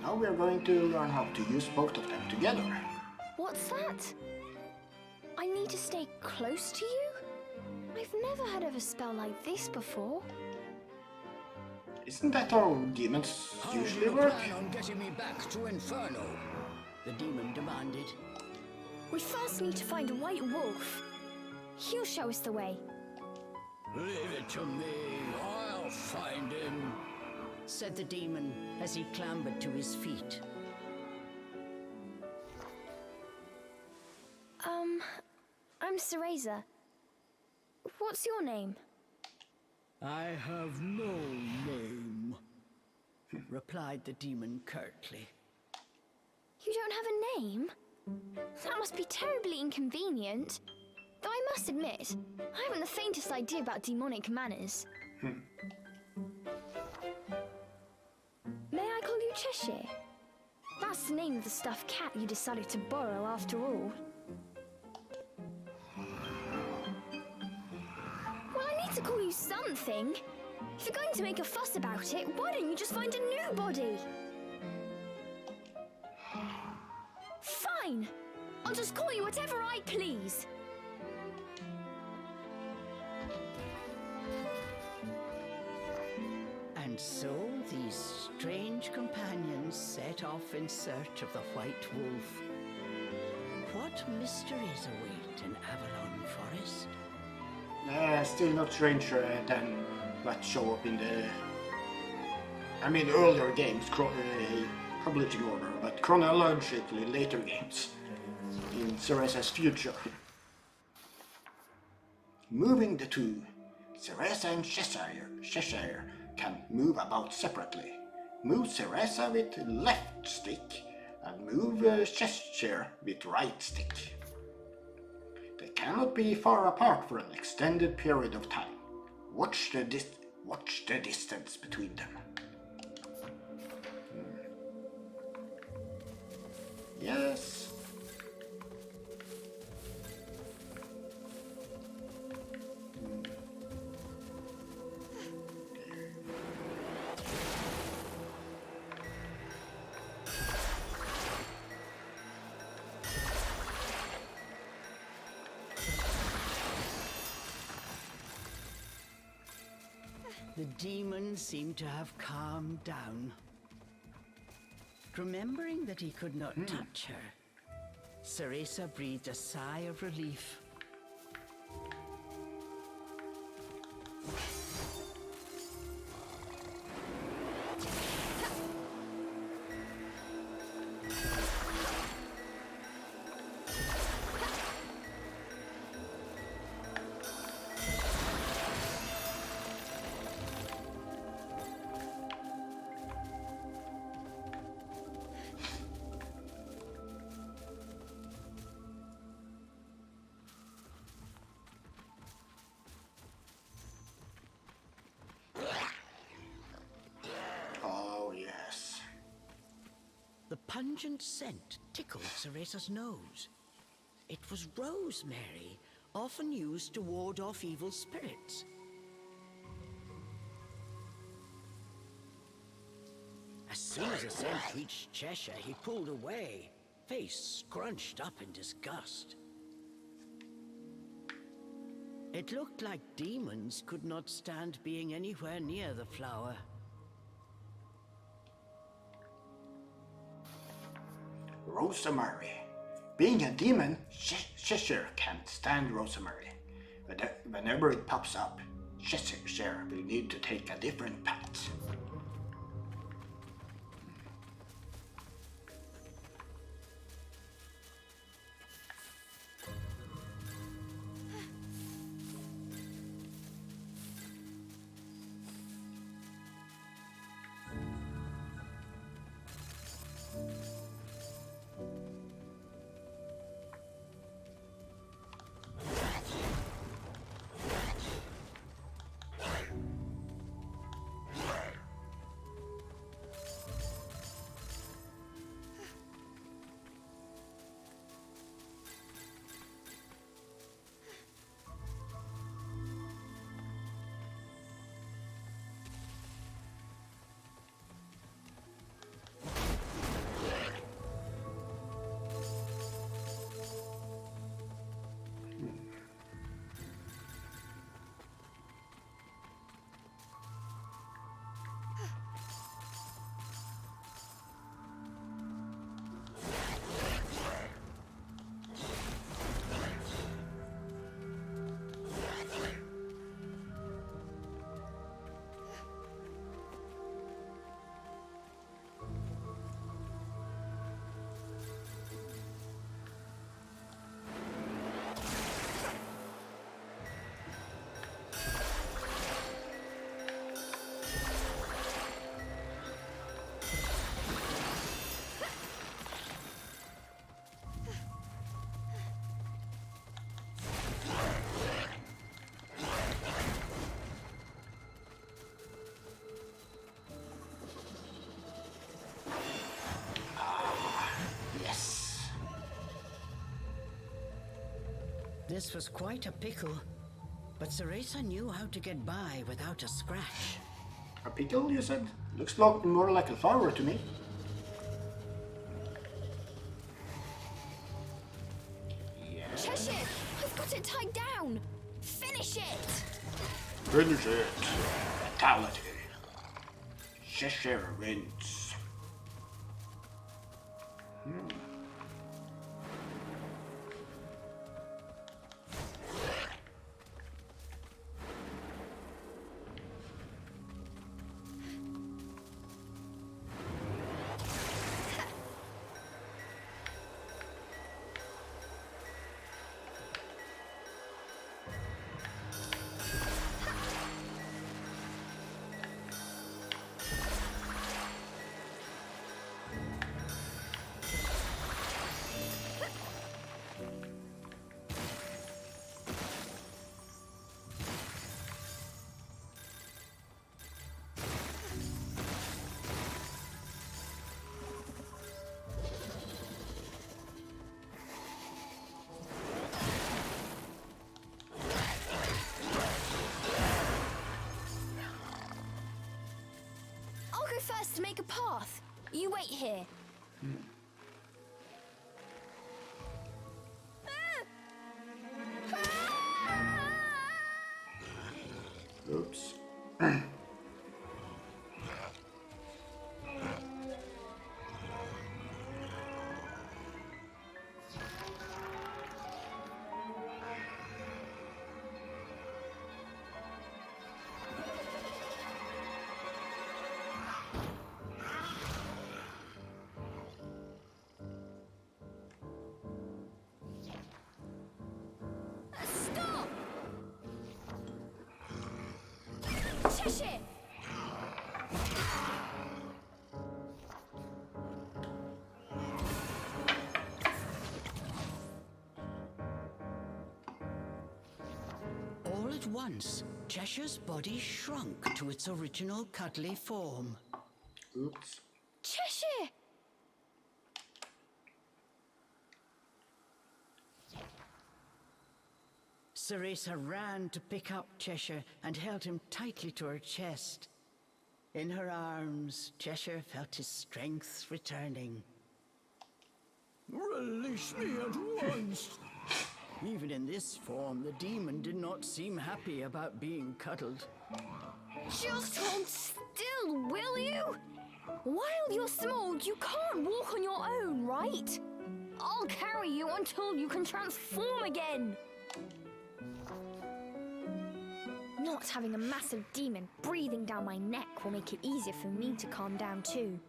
Now we are going to learn how to use both of them together. What's that? I need to stay close to you? I've never heard of a spell like this before. Isn't that how demons usually work? How do you plan on getting me back to Inferno? The demon demanded. We first need to find a white wolf. He'll show us the way. Leave it to me. I'll find him, said the demon as he clambered to his feet. I'm Cereza. What's your name? I have no name, replied the demon curtly. You don't have a name? That must be terribly inconvenient. Though I must admit, I haven't the faintest idea about demonic manners. May I call you Cheshire? That's the name of the stuffed cat you decided to borrow after all. Well, I need to call you something. If you're going to make a fuss about it, why don't you just find a new body? Fine! I'll just call you whatever I please. And so these strange companions set off in search of the White Wolf. What mysteries await in Avalon Forest? Still not stranger than what show up in the... I mean, earlier games, chronological order, but chronologically later games in Cereza's future. Moving the two, Cereza and Cheshire can move about separately. Move Cereza with left stick and move Cheshire with right stick. They cannot be far apart for an extended period of time. Watch the distance between them. Yes. The demon seemed to have calmed down. Remembering that he could not touch her, Cereza breathed a sigh of relief. The pungent scent tickled Cereza's nose. It was rosemary, often used to ward off evil spirits. As soon as the scent reached Cheshire, he pulled away, face scrunched up in disgust. It looked like demons could not stand being anywhere near the flower. Rosemary. Being a demon, Cheshire can't stand rosemary. But whenever it pops up, Cheshire will need to take a different path. This was quite a pickle, but Cereza knew how to get by without a scratch. A pickle, you said? Looks more like a flower to me. Cheshire, I've got it tied down. Finish it. Finish it. Fatality. Cheshire wins. I'll go first to make a path. You wait here. Oops. Stop! Cheshire! All at once, Cheshire's body shrunk to its original cuddly form. Oops. Cheshire! Cereza ran to pick up Cheshire and held him tightly to her chest. In her arms, Cheshire felt his strength returning. Release me at once! Even in this form, the demon did not seem happy about being cuddled. Just hold still, will you? While you're small, you can't walk on your own, right? I'll carry you until you can transform again. Not having a massive demon breathing down my neck will make it easier for me to calm down too.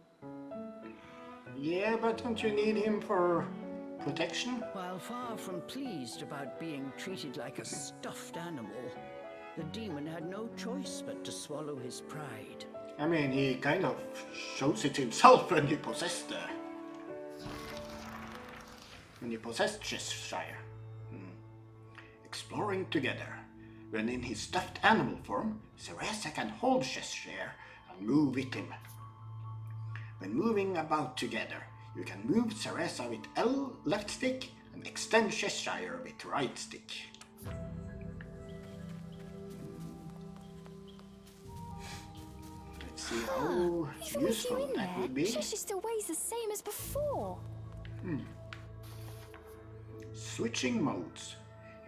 Yeah, but don't you need him for protection? While far from pleased about being treated like a stuffed animal, the demon had no choice but to swallow his pride. I mean, he kind of shows it himself when he possessed Cheshire. Exploring together. When in his stuffed animal form, Cereza can hold Cheshire and move with him. When moving about together, you can move Cereza with L left stick and extend Cheshire with right stick. Let's see how Even with you useful in that there, would be. Cheshire still weighs the same as before. Switching modes.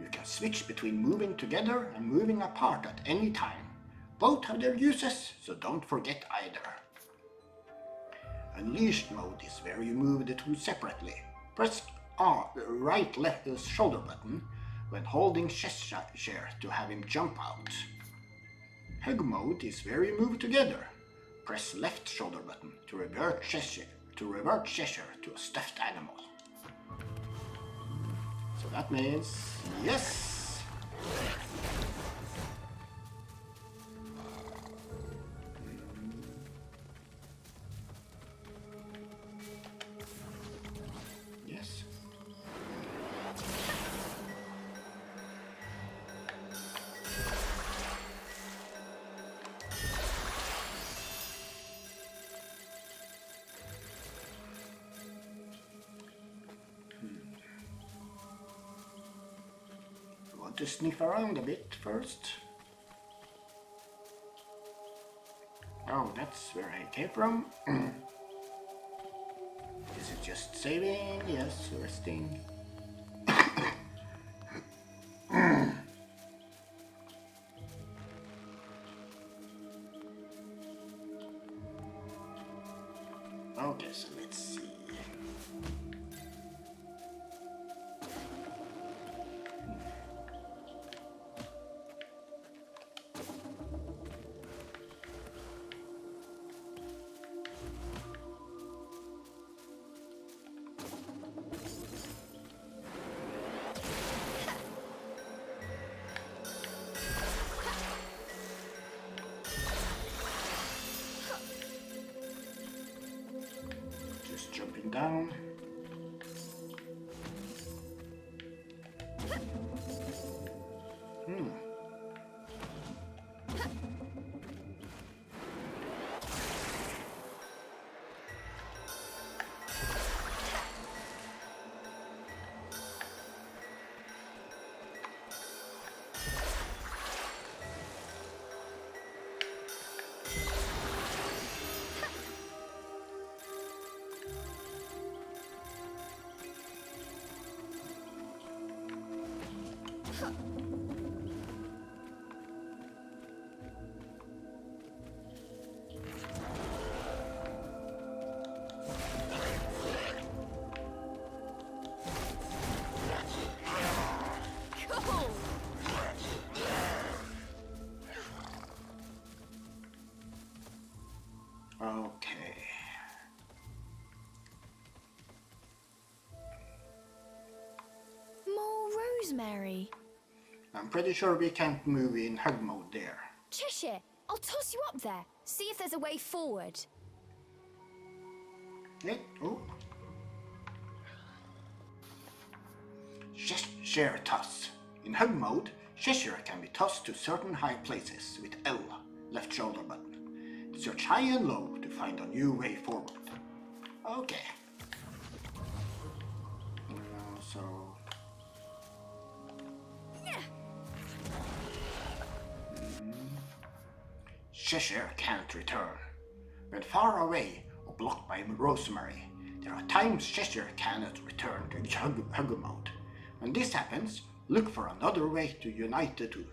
You can switch between moving together and moving apart at any time. Both have their uses, so don't forget either. Unleashed mode is where you move the two separately. Press right left shoulder button when holding Cheshire to have him jump out. Hug mode is where you move together. Press left shoulder button to revert Cheshire to a stuffed animal. So that means yes. Yes. to sniff around a bit first. Oh, that's where I came from. Is it just saving? Yes, resting. Okay, so let's see. Just jumping down. Cool! Okay. More rosemary. I'm pretty sure we can't move in hug mode there. Cheshire, I'll toss you up there. See if there's a way forward. Yeah. Oh. Cheshire toss. In hug mode, Cheshire can be tossed to certain high places with L, left shoulder button. Search high and low to find a new way forward. Okay. So... Cheshire can't return. When far away or blocked by rosemary, there are times Cheshire cannot return to hugger mode. When this happens, look for another way to unite the two.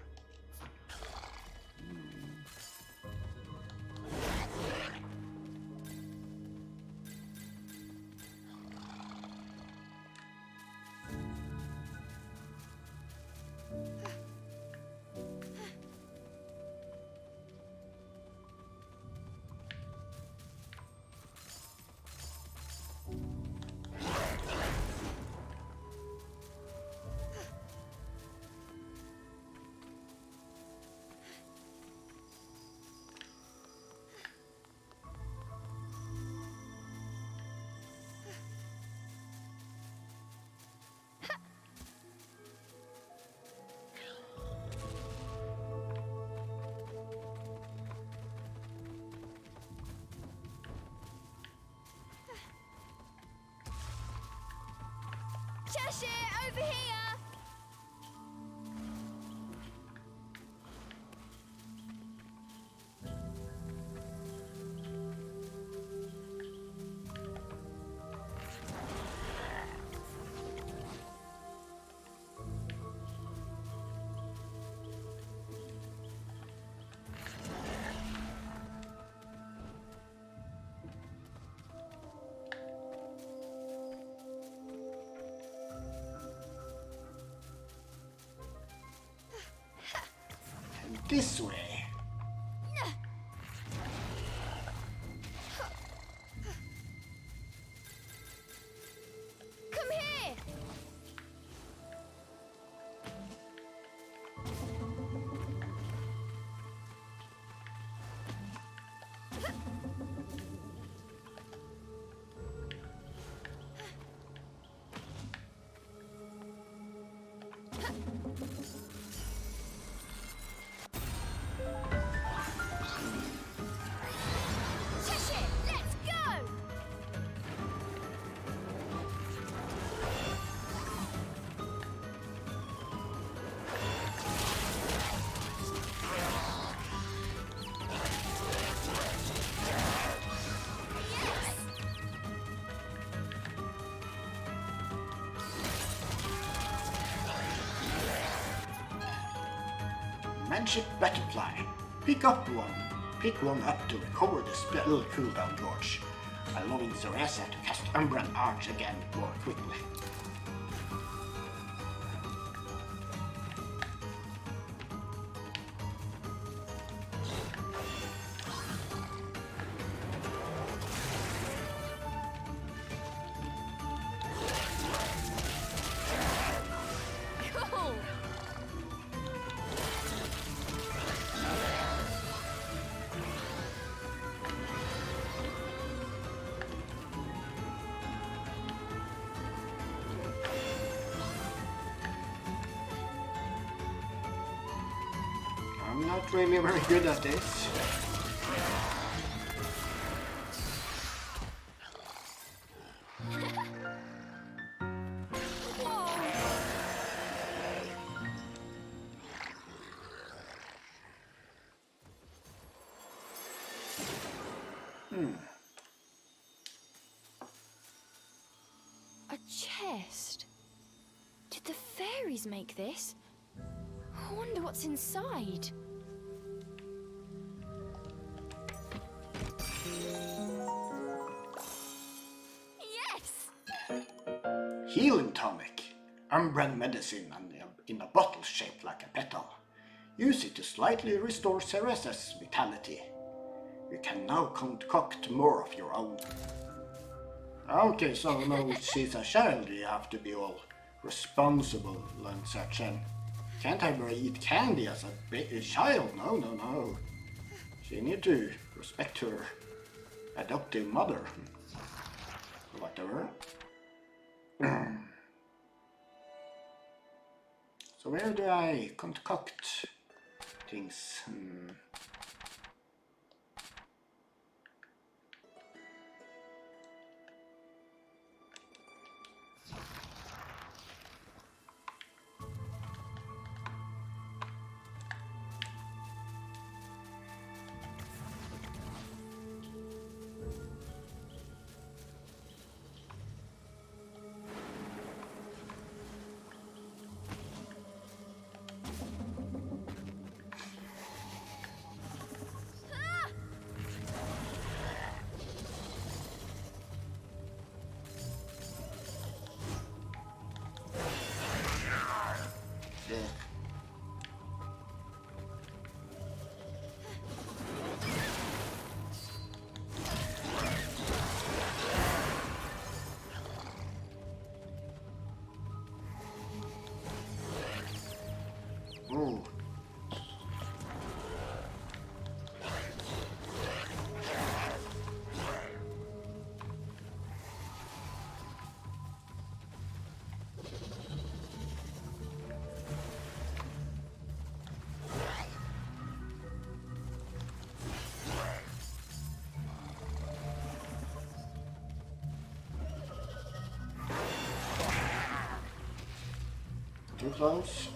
Cheshire, over here! This way. Come here! Magic Butterfly. Pick one up to recover the spell cooldown George, allowing Cereza to cast Umbran Arch again more quickly. Cool! I'm not really very good at this. A chest? Did the fairies make this? I wonder what's inside. Yes! Healing tonic. Umbran medicine in a bottle shaped like a petal. Use it to slightly restore Cereza's vitality. You can now concoct more of your own. Okay, so now she's a child, you have to be all responsible and such, and can't ever eat candy as a child, no. She need to respect her adoptive mother. Whatever. So where do I concoct things? Ooh. Too close.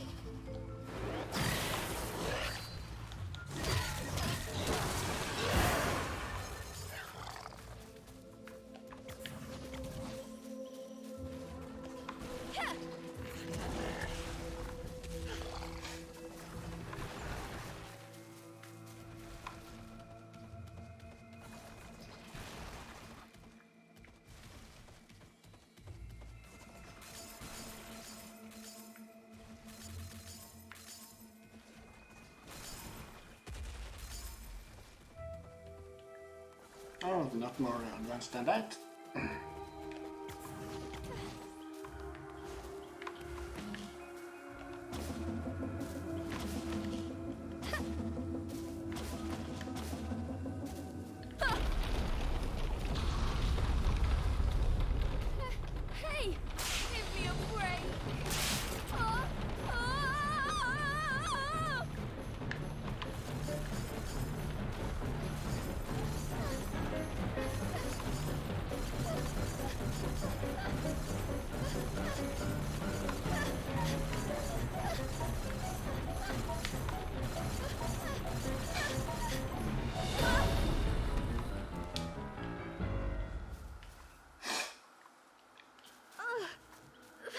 Oh, not more advanced than that. Hey! Give me a break! Ah, ah.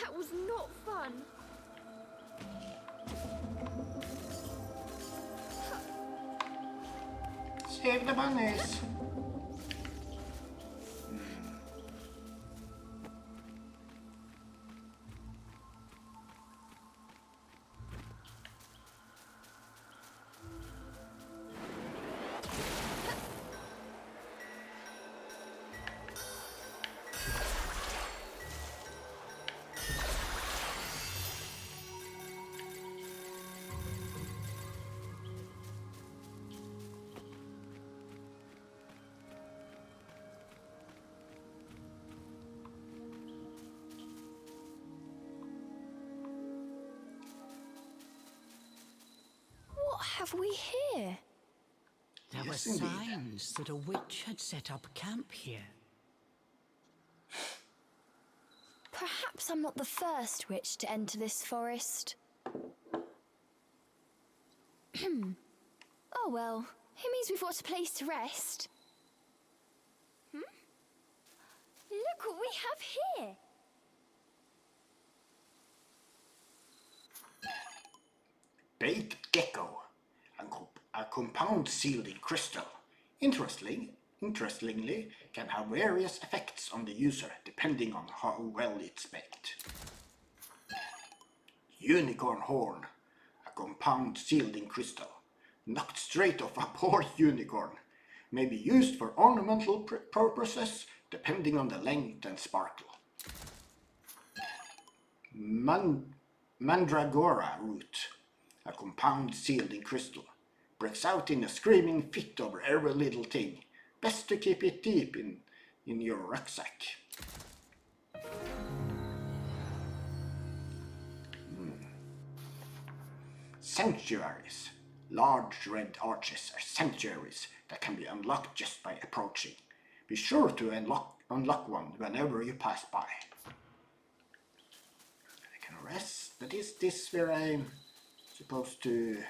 That was not fun. Save the bunnies. What have we here? There Yes, were indeed. signs that a witch had set up camp here. Perhaps I'm not the first witch to enter this forest. Oh well, it means we've got a place to rest. Look what we have here! Baked gecko, a compound sealed in crystal. Interestingly, can have various effects on the user depending on how well it's baked. Unicorn horn, a compound sealed in crystal, knocked straight off a poor unicorn, may be used for ornamental purposes depending on the length and sparkle. Mandragora root, a compound sealed in crystal, breaks out in a screaming fit over every little thing. Best to keep it deep in your rucksack. Sanctuaries. Large red arches are sanctuaries that can be unlocked just by approaching. Be sure to unlock one whenever you pass by. I can rest, but is this where I'm supposed to...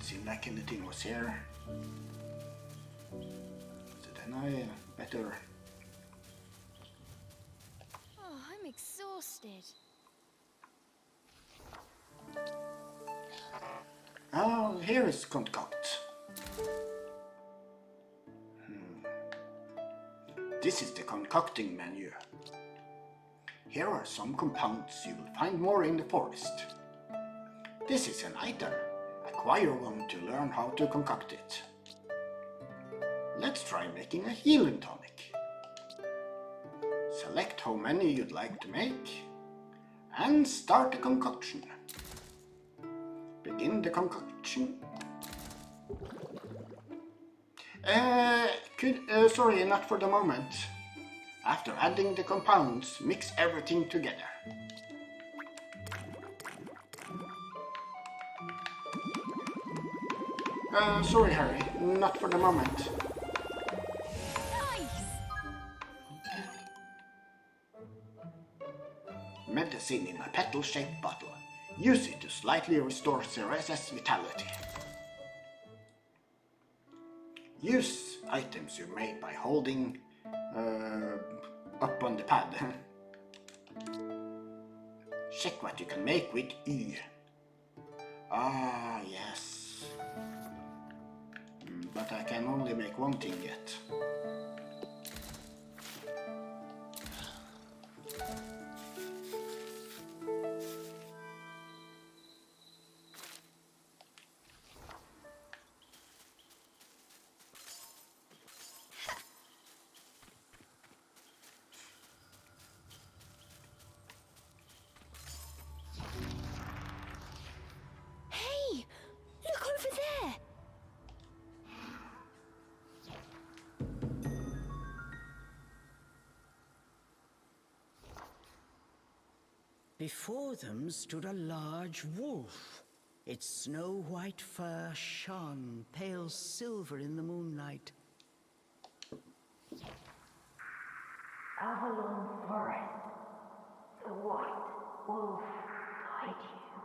Seemed like anything was here. So then I better... Oh, I'm exhausted. Oh, here is concoct. This is the concocting menu. Here are some compounds you will find more in the forest. This is an item. Acquire one to learn how to concoct it. Let's try making a healing tonic. Select how many you'd like to make and start the concoction. Begin the concoction. Sorry, not for the moment. After adding the compounds, mix everything together. Sorry, Harry, not for the moment. Nice! Medicine in a petal-shaped bottle. Use it to slightly restore Cereza's vitality. Use items you made by holding up on the pad. Check what you can make with Y. Ah, yes. But I can only make one thing yet. Before them stood a large wolf. Its snow-white fur shone pale silver in the moonlight. Avalon Forest. The white wolf guide you.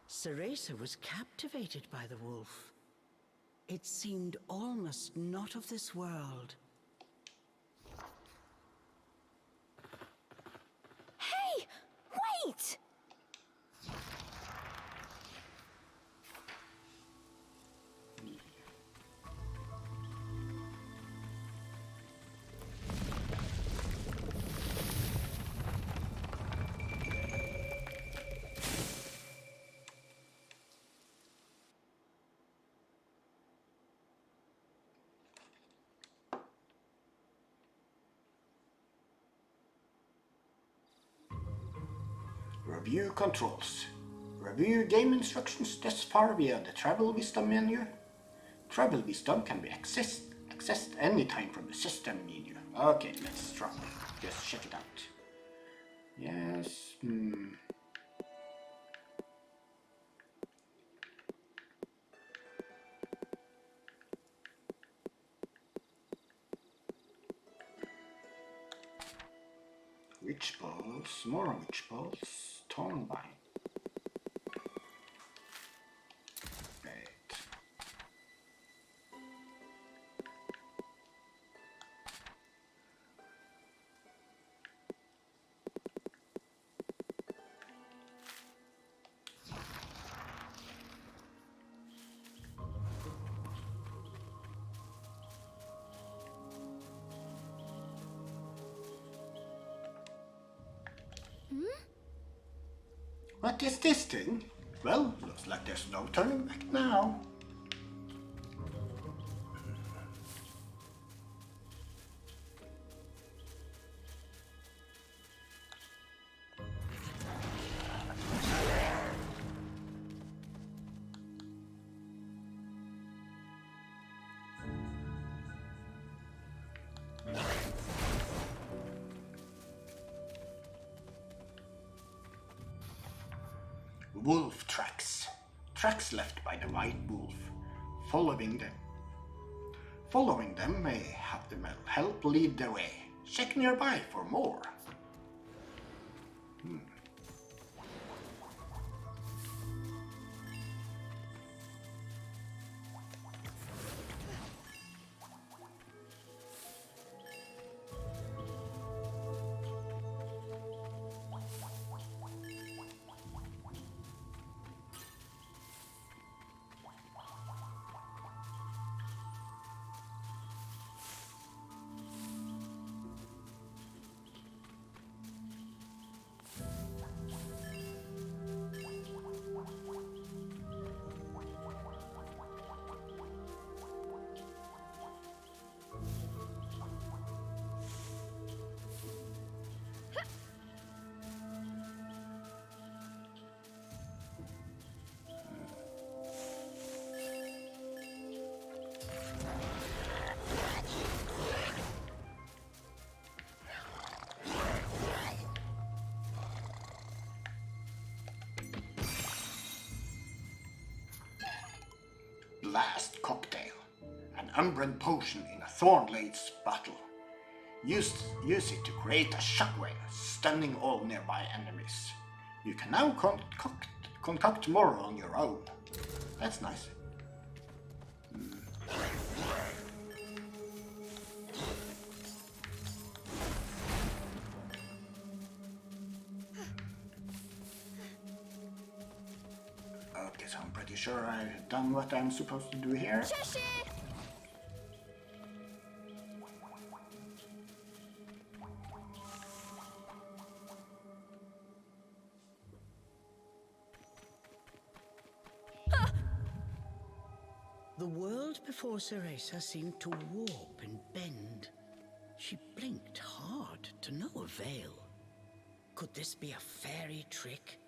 Cereza was captivated by the wolf. It seemed almost not of this world. Hey! Wait! Review controls. Review game instructions this far via the Travel Wisdom menu. Travel Wisdom can be accessed anytime from the system menu. Okay, let's try. Just check it out. Yes. Witch balls, more witch balls, torn by. Right. What is this thing? Well, looks like there's no turning back now. Wolf tracks. Tracks left by the white wolf. Following them may help lead the way. Check nearby for more. Blast cocktail. An umbran potion in a Thornlade's battle. Use it to create a shockwave, stunning all nearby enemies. You can now concoct more on your own. That's nice. Okay, so I'm pretty sure I've done what I'm supposed to do here. Cheshire! The world before Cereza seemed to warp and bend. She blinked hard to no avail. Could this be a fairy trick?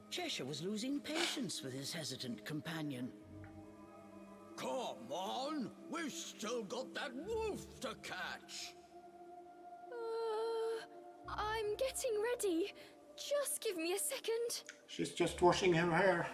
Cheshire was losing patience with his hesitant companion. Come on, we've still got that wolf to catch. I'm getting ready. Just give me a second. She's just washing her hair.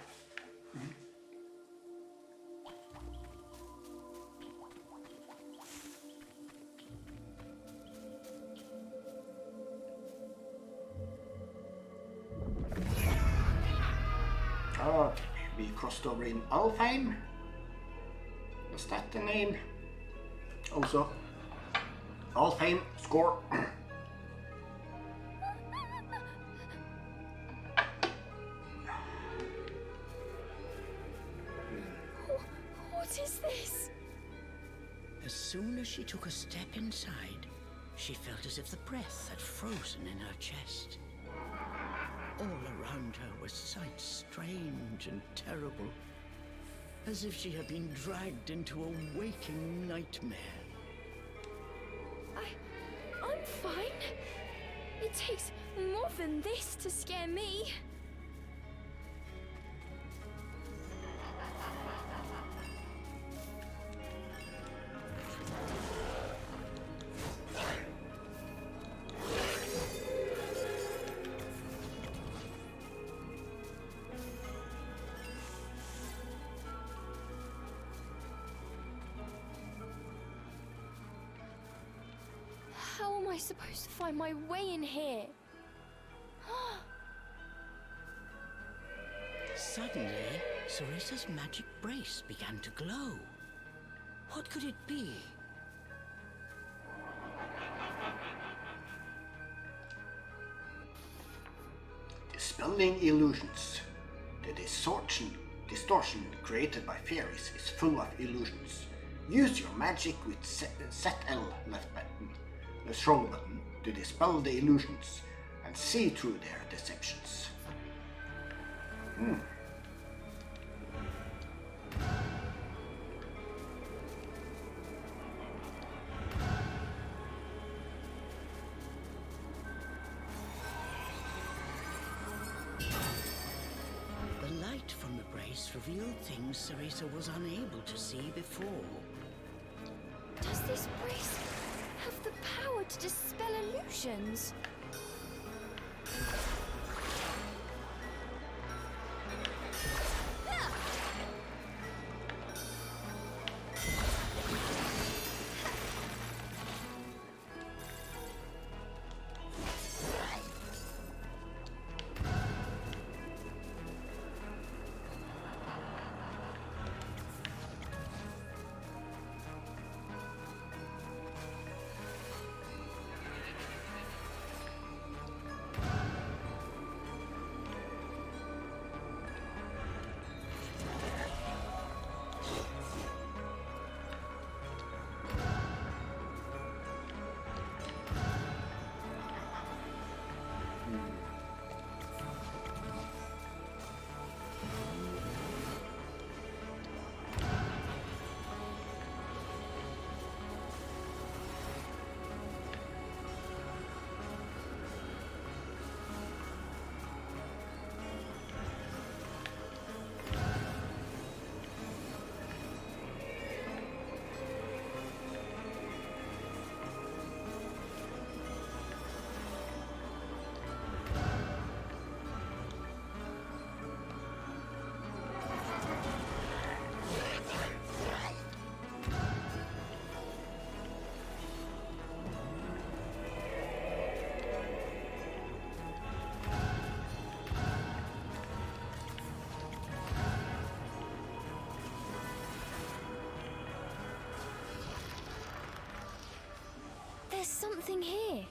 Oh, we crossed over in Alfheim. Was that the name? Also, Alfheim score. What is this? As soon as she took a step inside, she felt as if the breath had frozen in her chest. All around her were sights strange and terrible, as if she had been dragged into a waking nightmare. I'm fine. It takes more than this to scare me. How am I supposed to find my way in here? Suddenly, Cereza's magic brace began to glow. What could it be? Dispelling illusions. The distortion created by fairies is full of illusions. Use your magic with ZL left button, the scroll button, to dispel the illusions and see through their deceptions. The light from the brace revealed things Cereza was unable to see before. Does this brace have the power to dispel illusions? There's something here.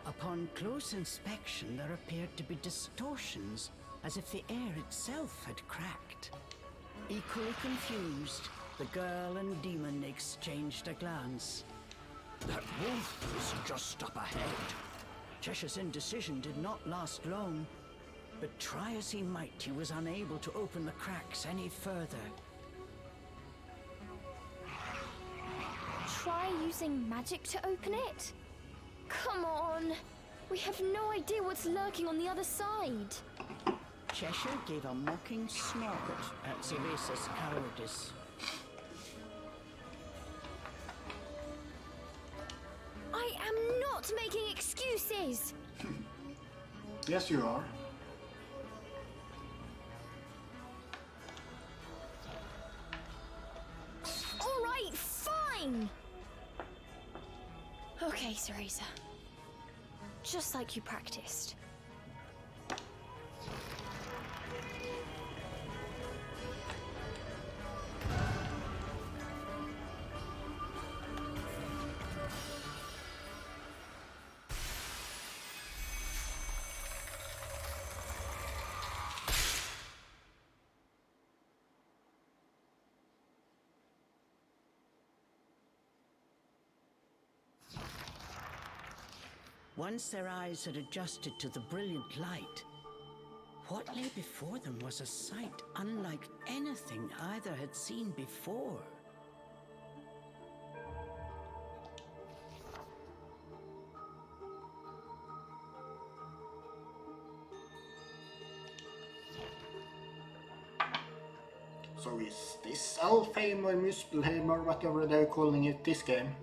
Upon close inspection, there appeared to be distortions, as if the air itself had cracked. Equally confused, the girl and demon exchanged a glance. That wolf is just up ahead. Cheshire's indecision did not last long, but try as he might, he was unable to open the cracks any further. Try using magic to open it? Come on! We have no idea what's lurking on the other side. Cheshire gave a mocking snort at Cereza's cowardice. I I am not making excuses! Yes, you are. Alright, fine! Okay, Cereza. Just like you practiced. Once their eyes had adjusted to the brilliant light, what lay before them was a sight unlike anything either had seen before. So is this Alfheim or Muspelheim or whatever they're calling it this game?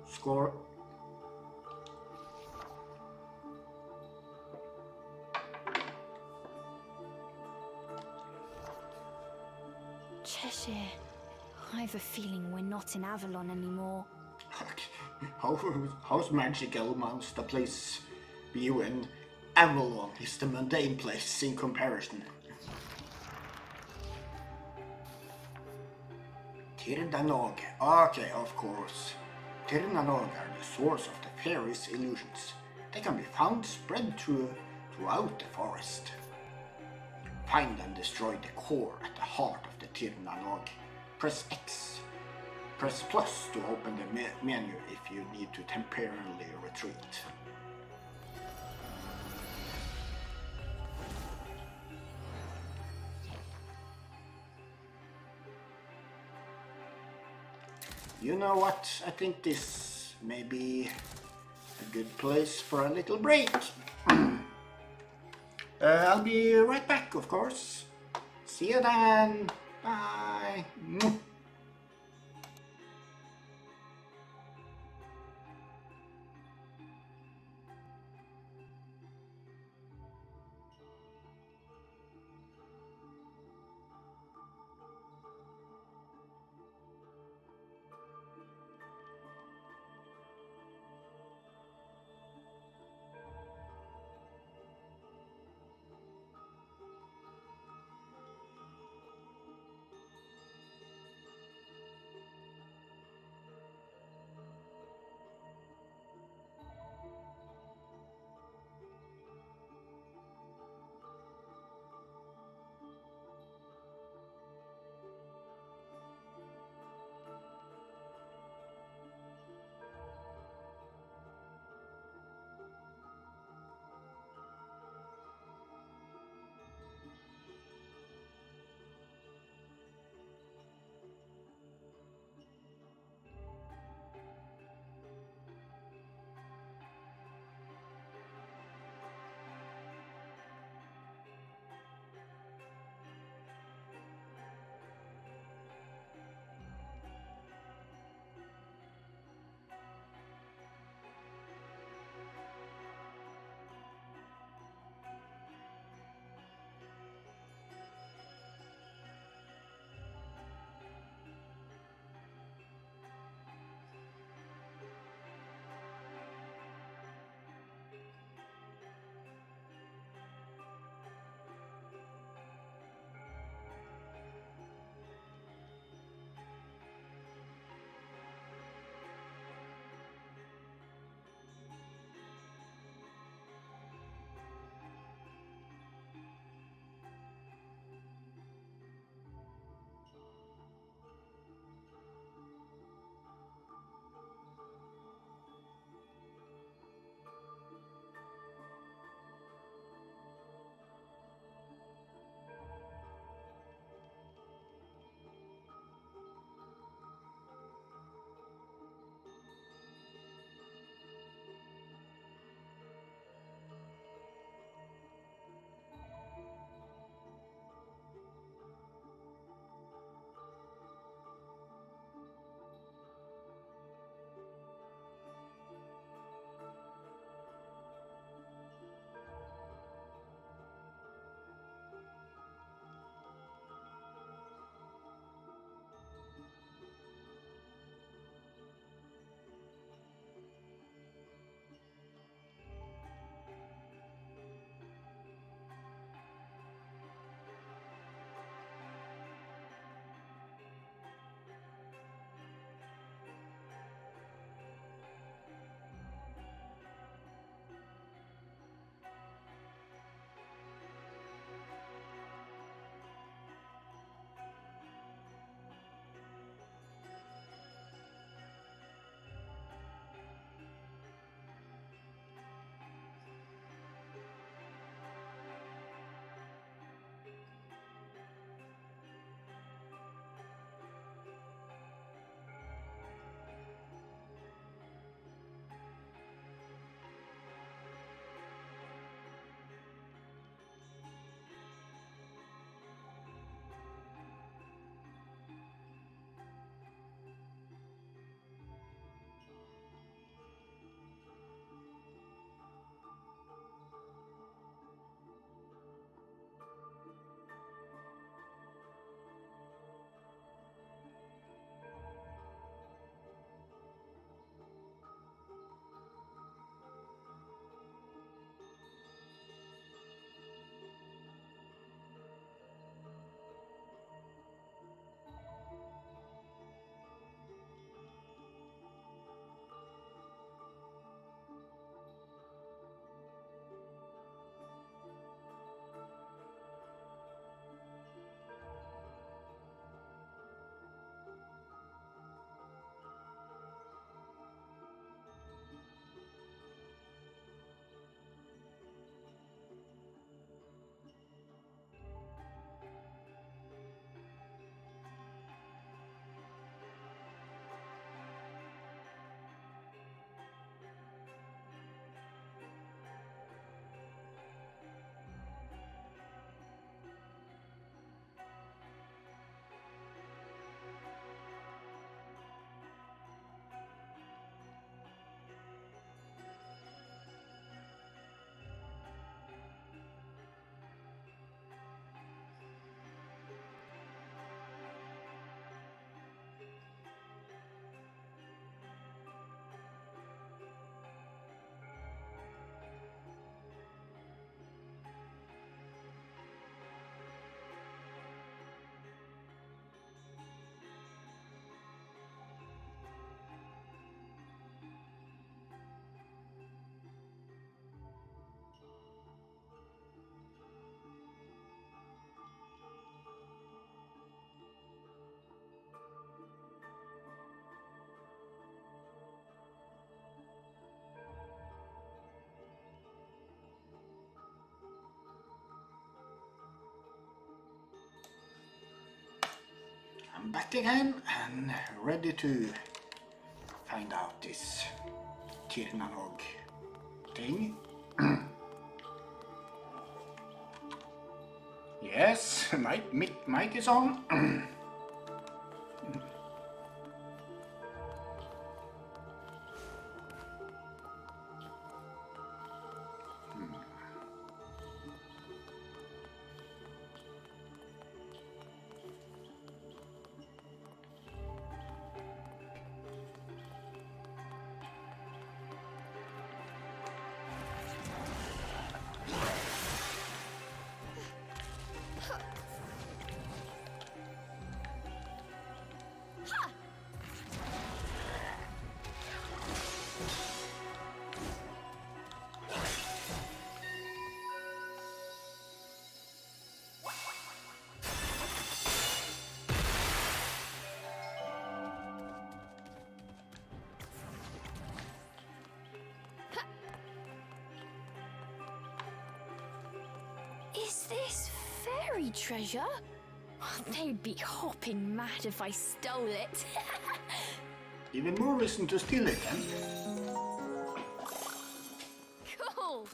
Score. Cheshire. I have a feeling we're not in Avalon anymore. How's magical must the place be when Avalon is the mundane place in comparison? Tirnanog. Okay, of course. Tirnanog are the source of the fairies' illusions. They can be found spread throughout the forest. Find and destroy the core at the heart of the Tirnanog. Press X. Press plus to open the menu if you need to temporarily retreat. You know what? I think this may be a good place for a little break. I'll be right back, of course. See you then. Bye. I'm back again and ready to find out this Tirnanog thing. Yes, mic is on. Is this fairy treasure? They'd be hopping mad if I stole it. Even more reason to steal it then. Cool.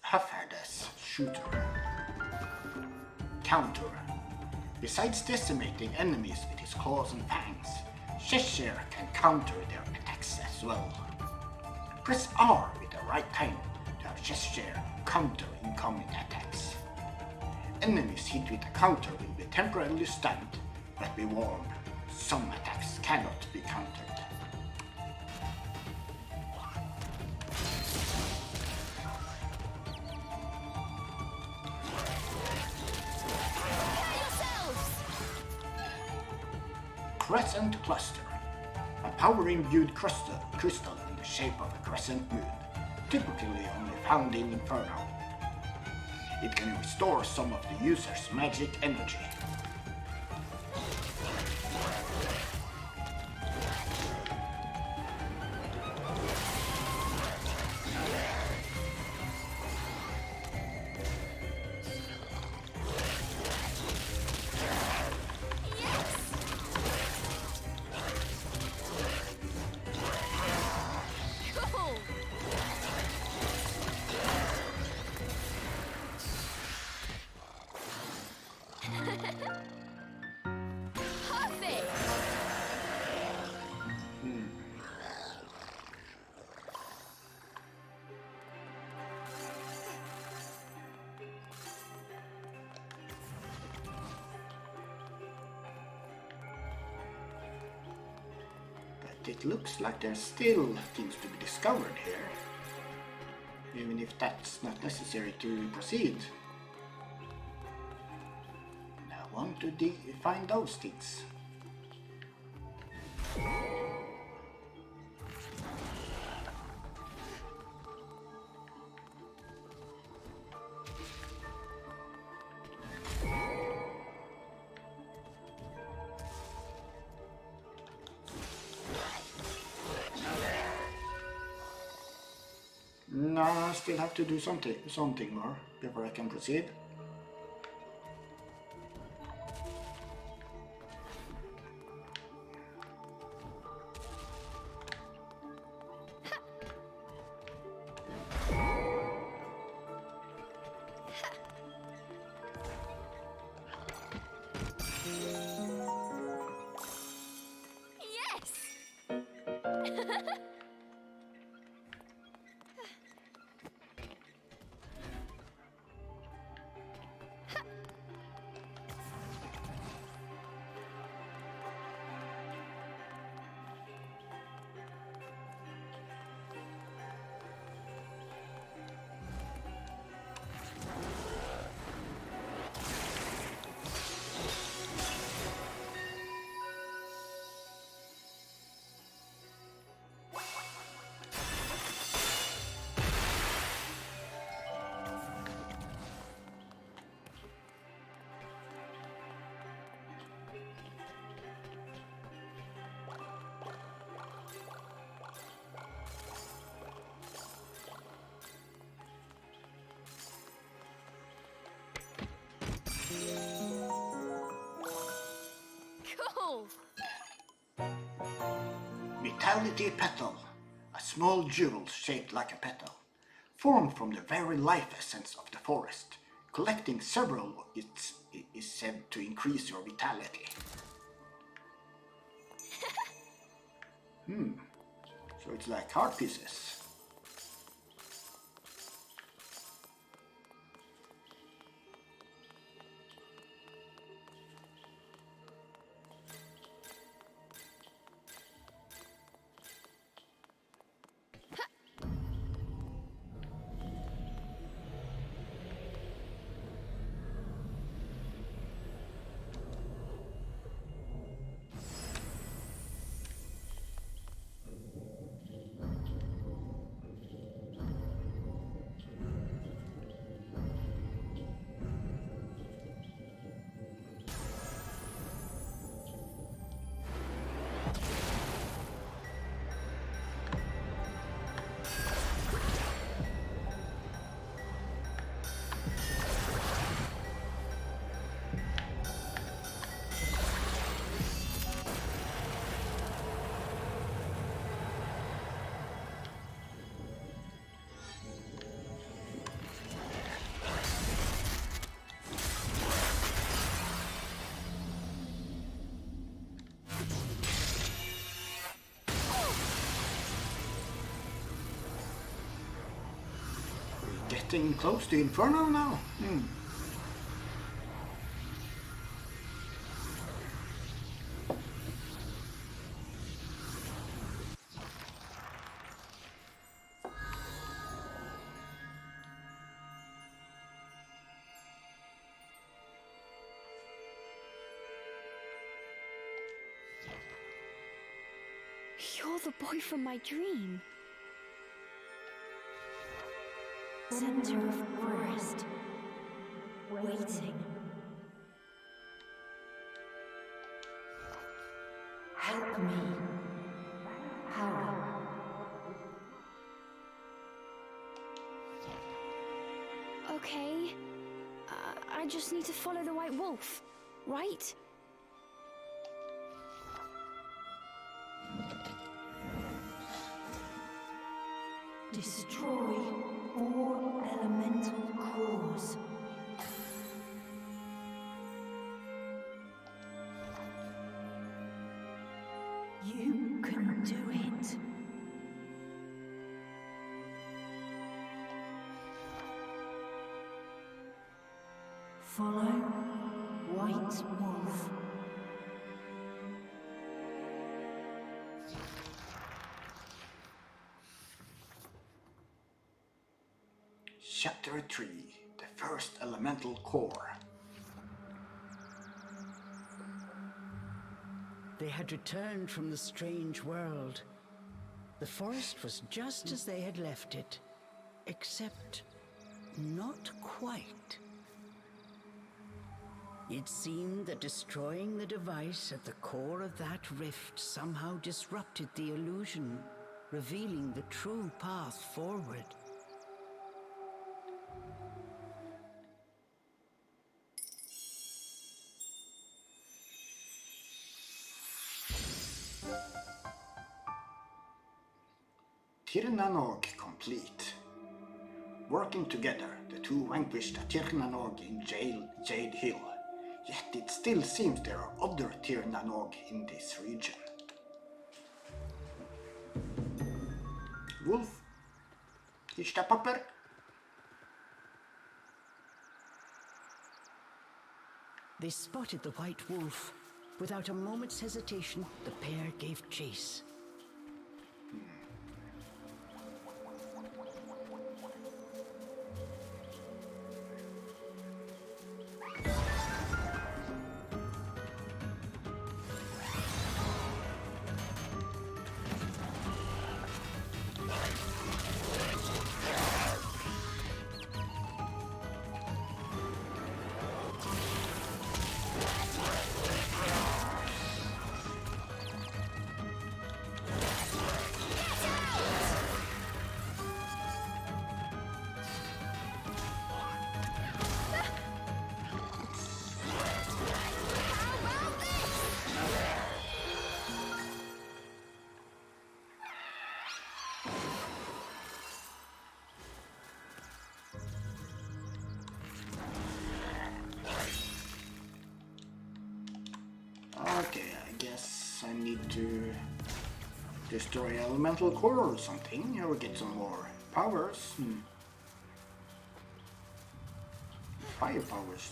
Hafferdas shooter. Counter. Besides decimating enemies with his claws and fangs, Cheshire can counter their attacks as well. Press R with the right time to have Cheshire counter incoming attacks. Enemies hit with a counter will be temporarily stunned, but be warned, some attacks cannot be countered. Crescent Cluster. A power-imbued crystal in the shape of a crescent moon, typically only found in Inferno. It can restore some of the user's magic energy. It looks like there's still things to be discovered here, even if that's not necessary to proceed. I want to find those things. No, I still have to do something more before I can proceed. vitality petal, a small jewel shaped like a petal, formed from the very life essence of the forest. Collecting several is said to increase your vitality. So it's like heart pieces. Getting close to Inferno now? You're the boy from my dream. Center of forest. Waiting. Help me. How? Okay. I just need to follow the white wolf, right? Destroy all elemental cores. You can do it. Follow White Wolf. Chapter 3, the first elemental core. They had returned from the strange world. The forest was just as they had left it, except not quite. It seemed that destroying the device at the core of that rift somehow disrupted the illusion, revealing the true path forward. Tirnanog complete. Working together, the two vanquished a Tirnanog in Jade Hill. Yet it still seems there are other Tirnanog in this region. Wolf, ist der Papper? They spotted the white wolf. Without a moment's hesitation, the pair gave chase. to destroy elemental core or something, or get some more powers. Fire powers.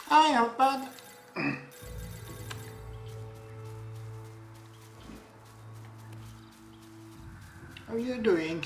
Hi, Hopad. How are you doing?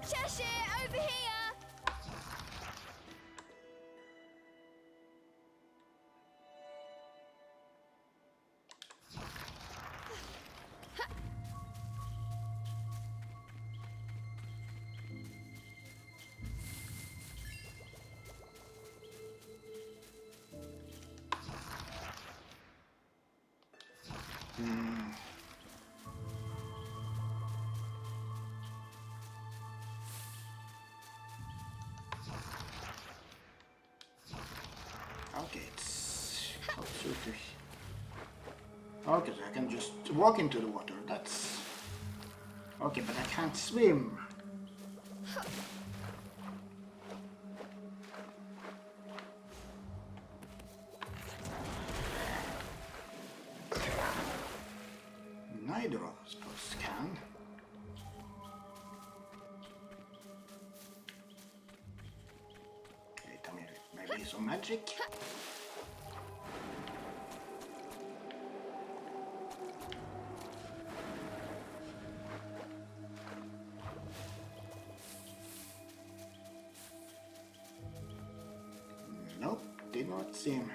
Cheshire, over here! Okay, it's closer to... Okay, so I can just walk into the water, that's... Okay, but I can't swim. Neither of us both can. Okay, tell me, maybe some magic? Nope, did not seem.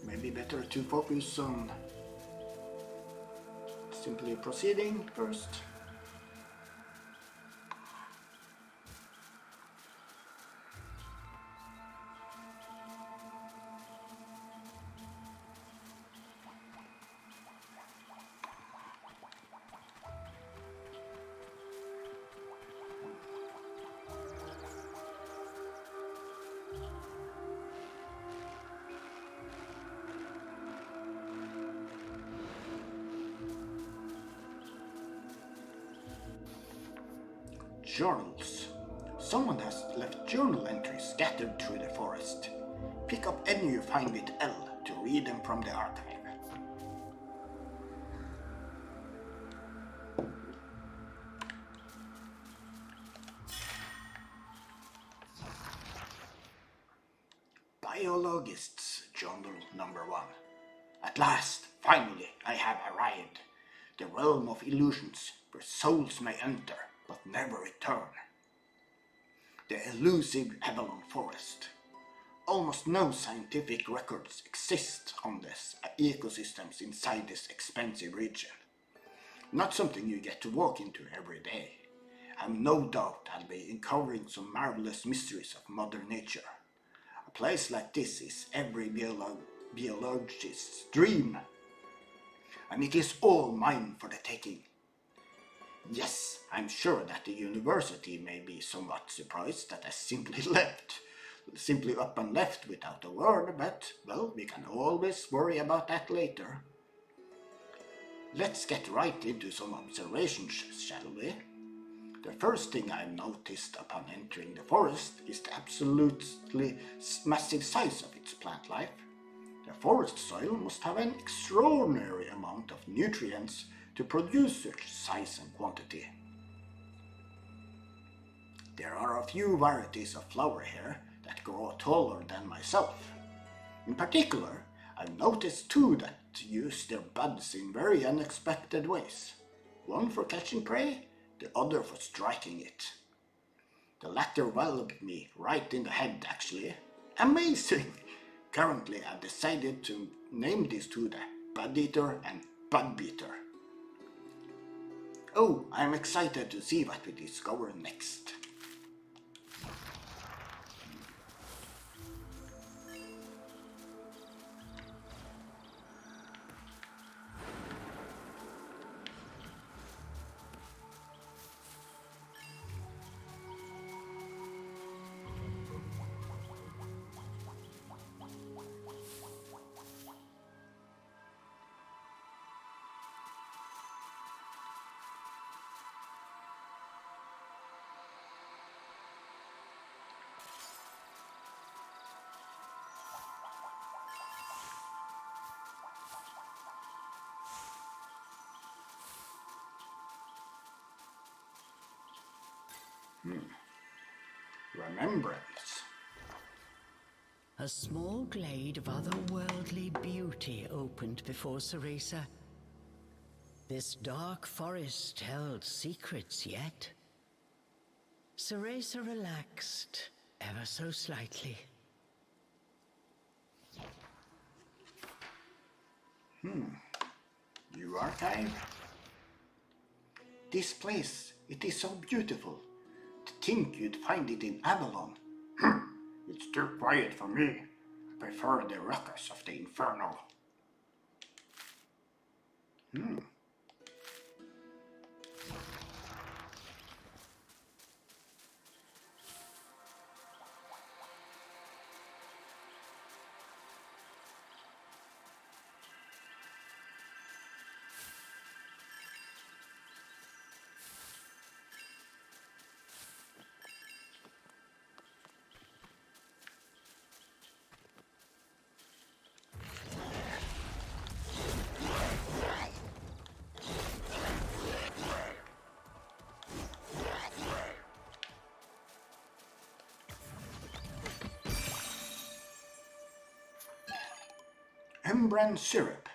Maybe better to focus on simply proceeding first. Journals. Someone has left journal entries scattered through the forest. Pick up any you find with L to read them from the archive. Biologists, Journal number 1. At last, finally, I have arrived. The realm of illusions, where souls may enter, but never return. The elusive Avalon Forest. Almost no scientific records exist on the ecosystems inside this expansive region. Not something you get to walk into every day. I have no doubt I'll be uncovering some marvelous mysteries of Mother Nature. A place like this is every biologist's dream. And it is all mine for the taking. Yes, I'm sure that the university may be somewhat surprised that I simply simply up and left without a word, but, well, we can always worry about that later. Let's get right into some observations, shall we? The first thing I noticed upon entering the forest is the absolutely massive size of its plant life. The forest soil must have an extraordinary amount of nutrients to produce such size and quantity. There are a few varieties of flower here that grow taller than myself. In particular, I've noticed two that use their buds in very unexpected ways. One for catching prey, the other for striking it. The latter walloped me right in the head, actually. Amazing! Currently, I've decided to name these two the Bud Eater and Bud Beater. Oh, I'm excited to see what we discover next. Remembrance. A small glade of otherworldly beauty opened before Cereza. This dark forest held secrets yet. Cereza relaxed ever so slightly. New archive. This place, it is so beautiful. To think you'd find it in Avalon. It's too quiet for me. I prefer the ruckus of the Inferno. Umbran syrup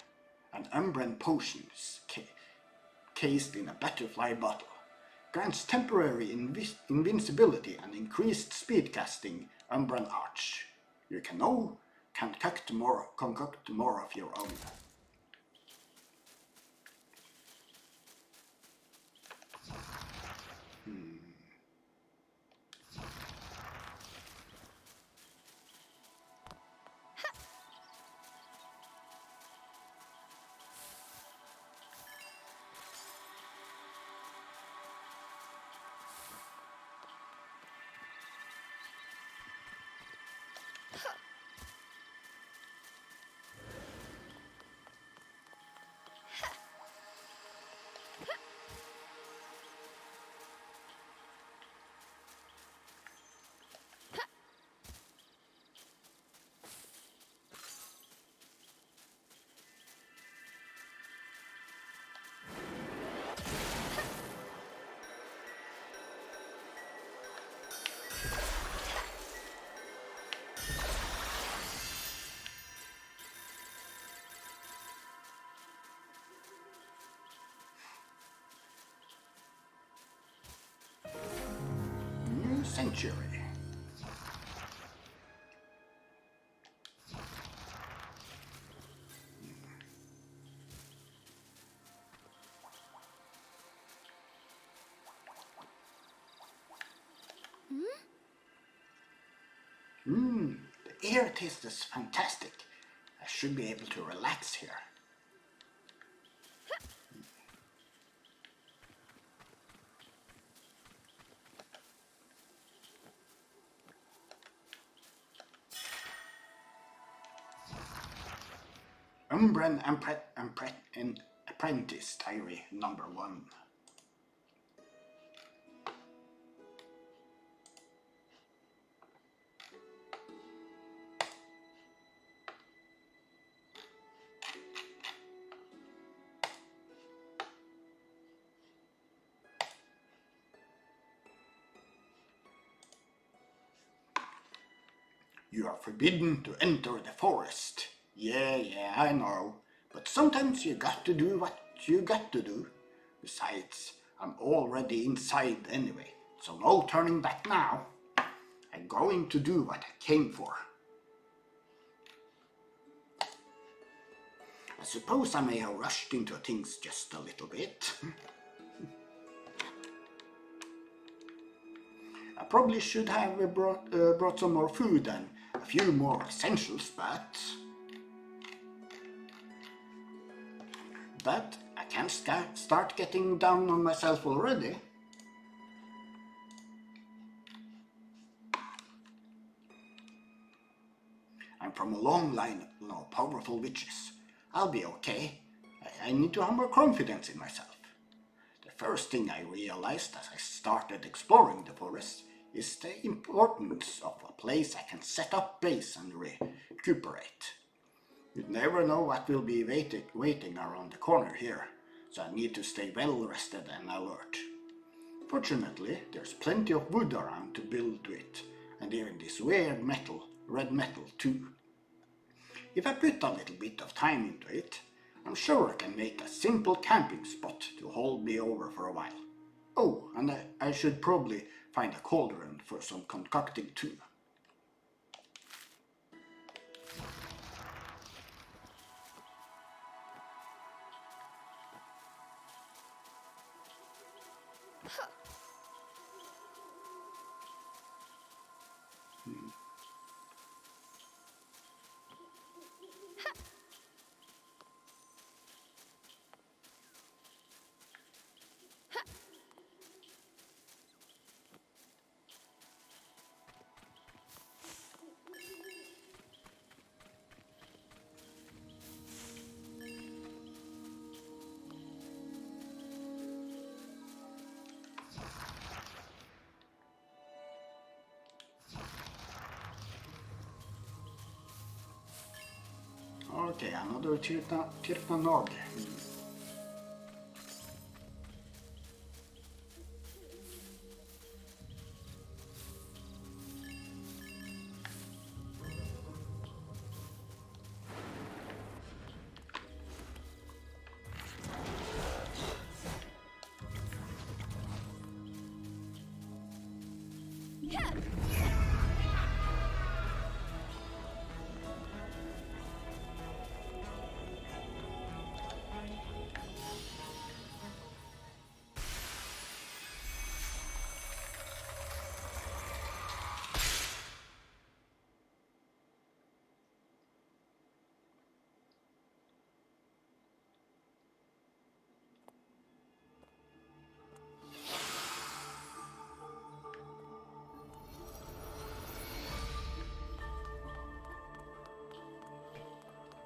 and Umbran potions cased in a butterfly bottle grants temporary invincibility and increased speed casting Umbran Arch. You can now concoct more of your own. New century. The air taste is fantastic. I should be able to relax here. Umbran Apprentice Diary number 1. You are forbidden to enter the forest. Yeah, I know. But sometimes you got to do what you got to do. Besides, I'm already inside anyway, so no turning back now. I'm going to do what I came for. I suppose I may have rushed into things just a little bit. I probably should have brought some more food and a few more essentials, but I can start getting down on myself already. I'm from a long line of powerful witches. I'll be okay. I need to have more confidence in myself. The first thing I realized as I started exploring the forest is the importance of a place I can set up base and recuperate. You never know what will be waiting around the corner here, so I need to stay well rested and alert. Fortunately, there's plenty of wood around to build with, and even this weird red metal too. If I put a little bit of time into it, I'm sure I can make a simple camping spot to hold me over for a while. Oh, and I should probably find a cauldron for some concocting too. Okay, another Tirtanog.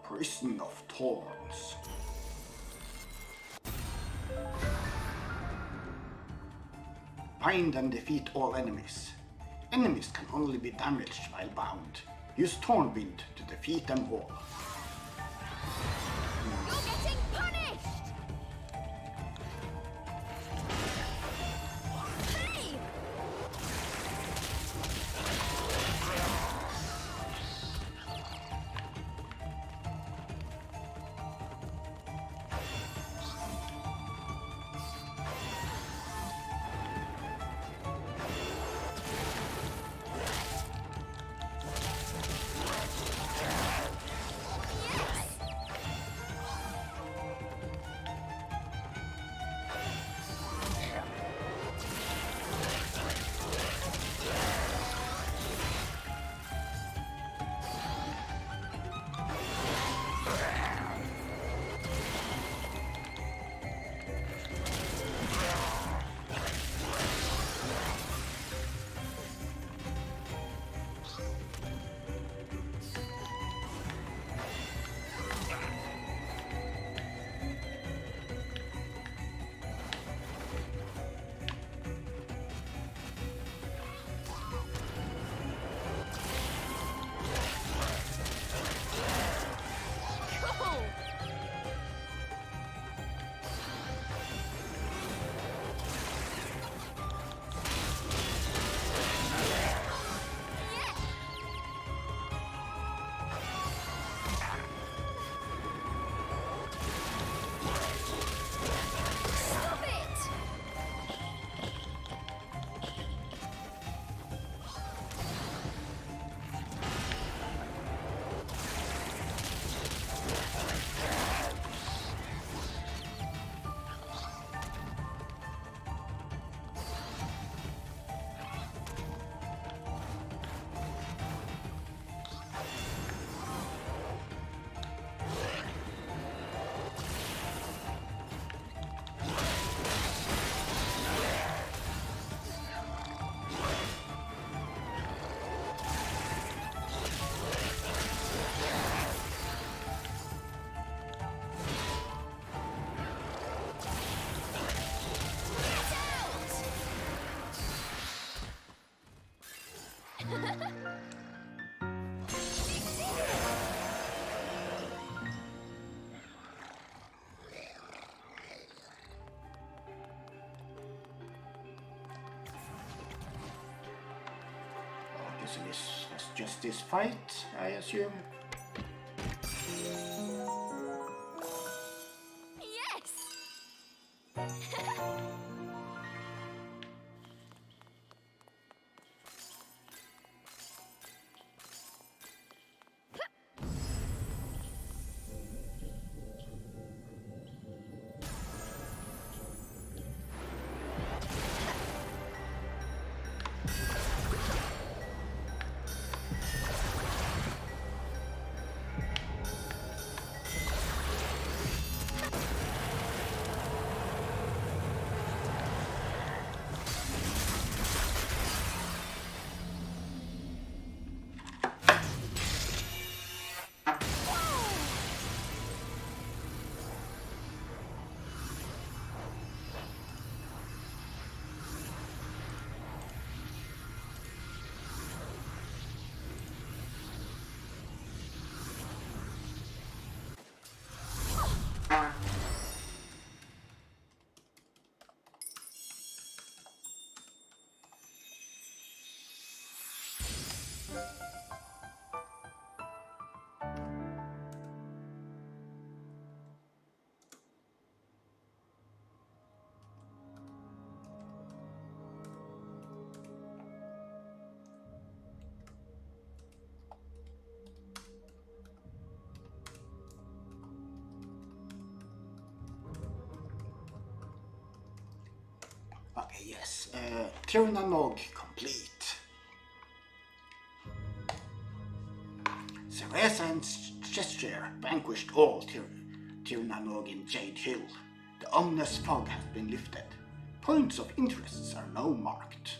Prison of Thorns. Bind and defeat all enemies. Enemies can only be damaged while bound. Use Thornbind to defeat them all. You're getting punished! Hey! Okay, so this was just this fight, I assume. Yes! Okay, yes. Tirnanog complete. Cereza and Cheshire vanquished all Tirnanog in Jade Hill. The ominous fog has been lifted. Points of interest are now marked.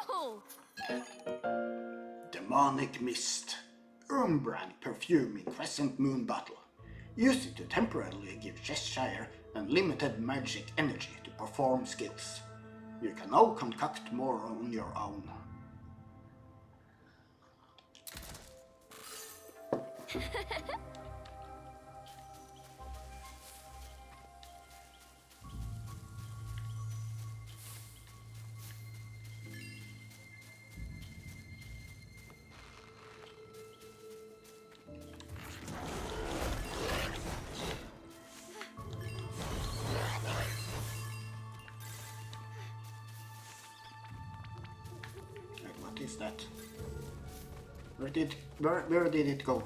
Cool! Demonic Mist. Brand perfume in Crescent Moon Battle. Use it to temporarily give Cheshire unlimited magic energy to perform skills. You can now concoct more on your own. What is that? Where did it go?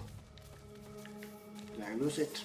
Did I lose it?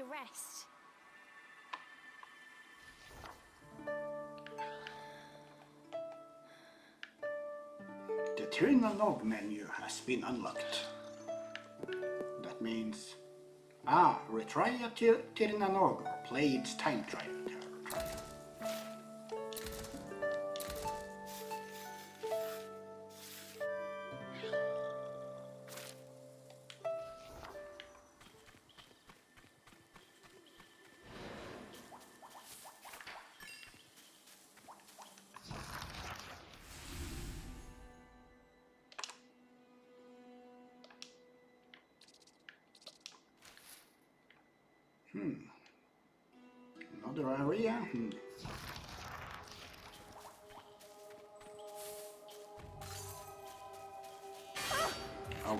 rest. The Tirnanog menu has been unlocked. That means... retry a Tirnanog or play its time trial. Another area? Ouch.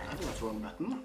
That was wrong button.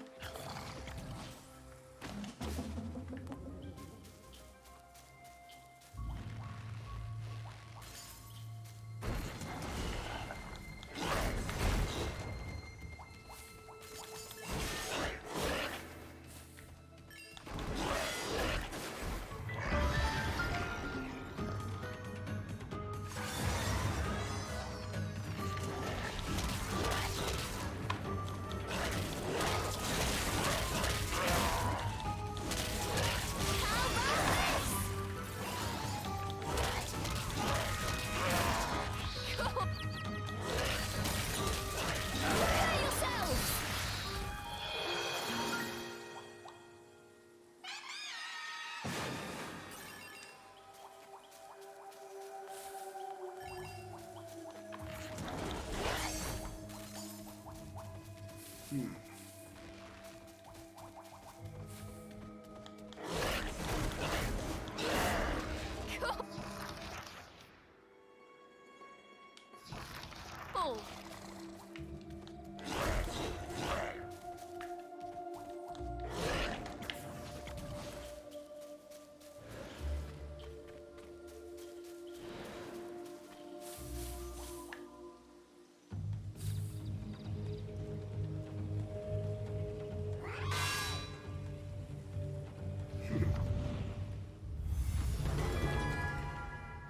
Oh.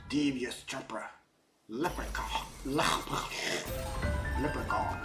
Devious chopper. Leprechaun. Leprechaun.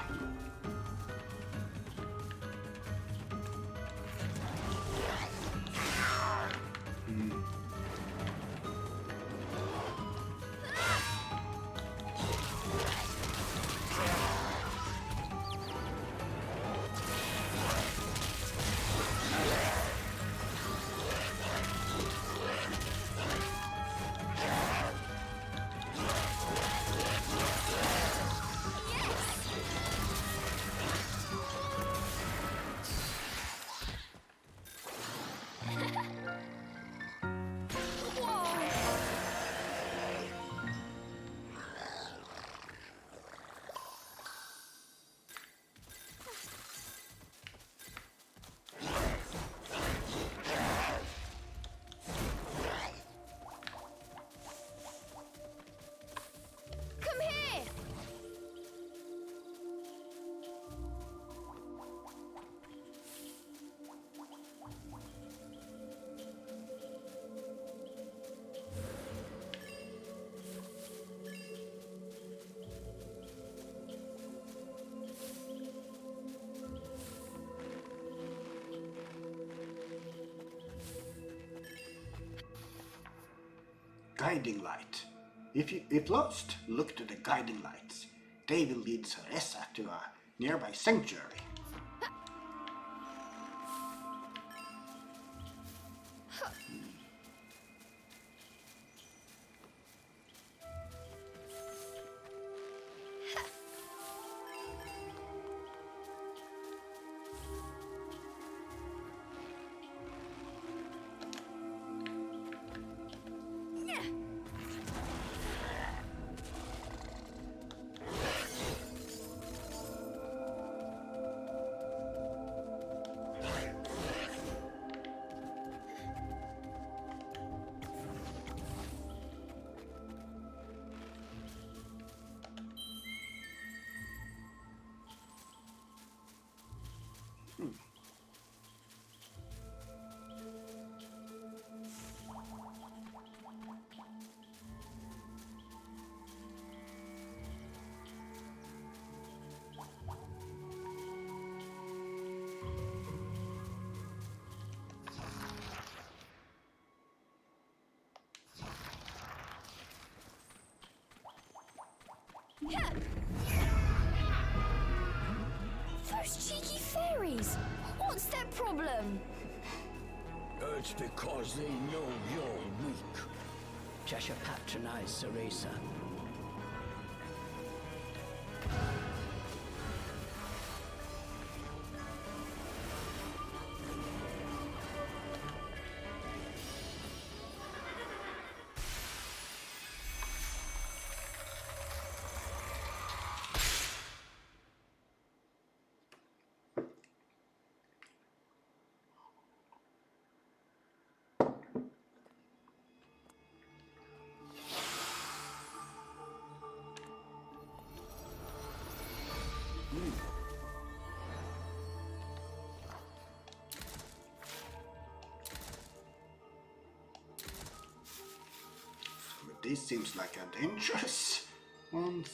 guiding light. If lost, look to the guiding lights. They will lead Cereza to a nearby sanctuary. Those cheeky fairies! What's their problem? It's because they know you're weak. Cheshire patronize Cereza. This seems like a dangerous one.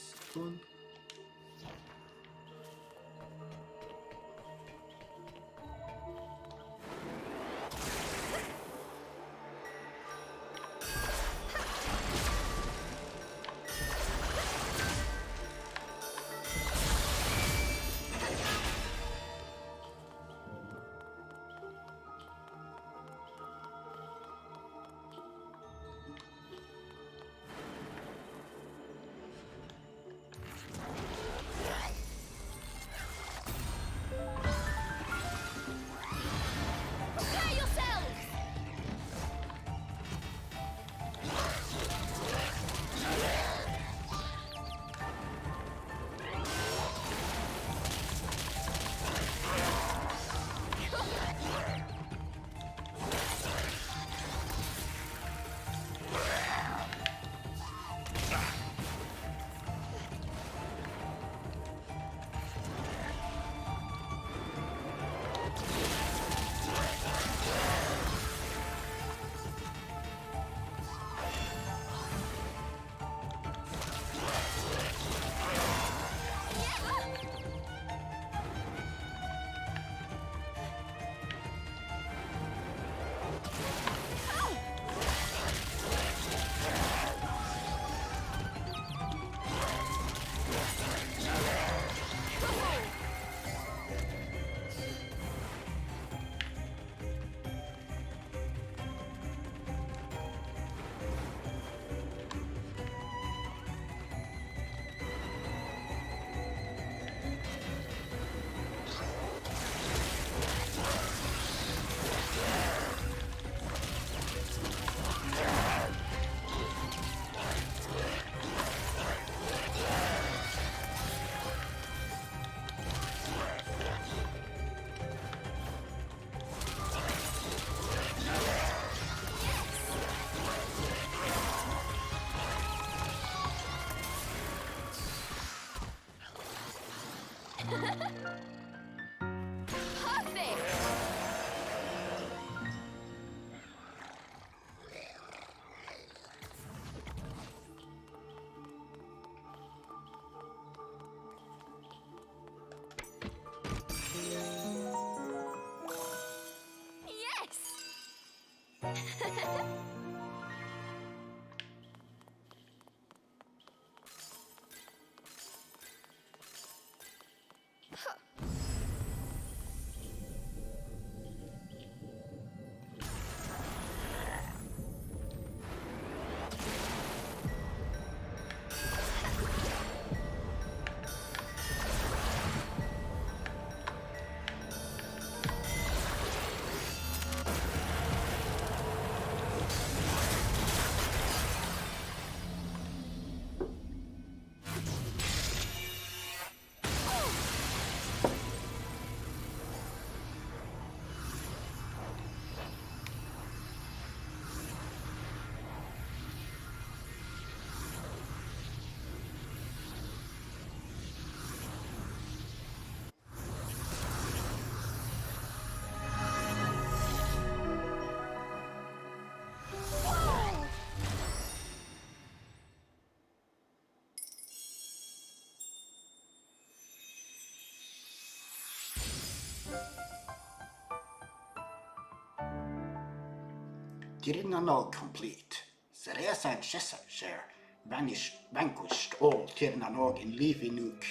Tirna Nog complete. Cereza and Cheshire vanquished all Tirna Nog in Leafy Nook.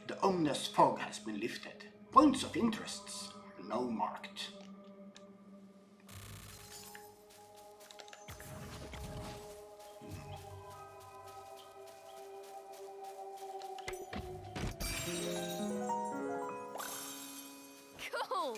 The ominous fog has been lifted. Points of interests now marked. Cool!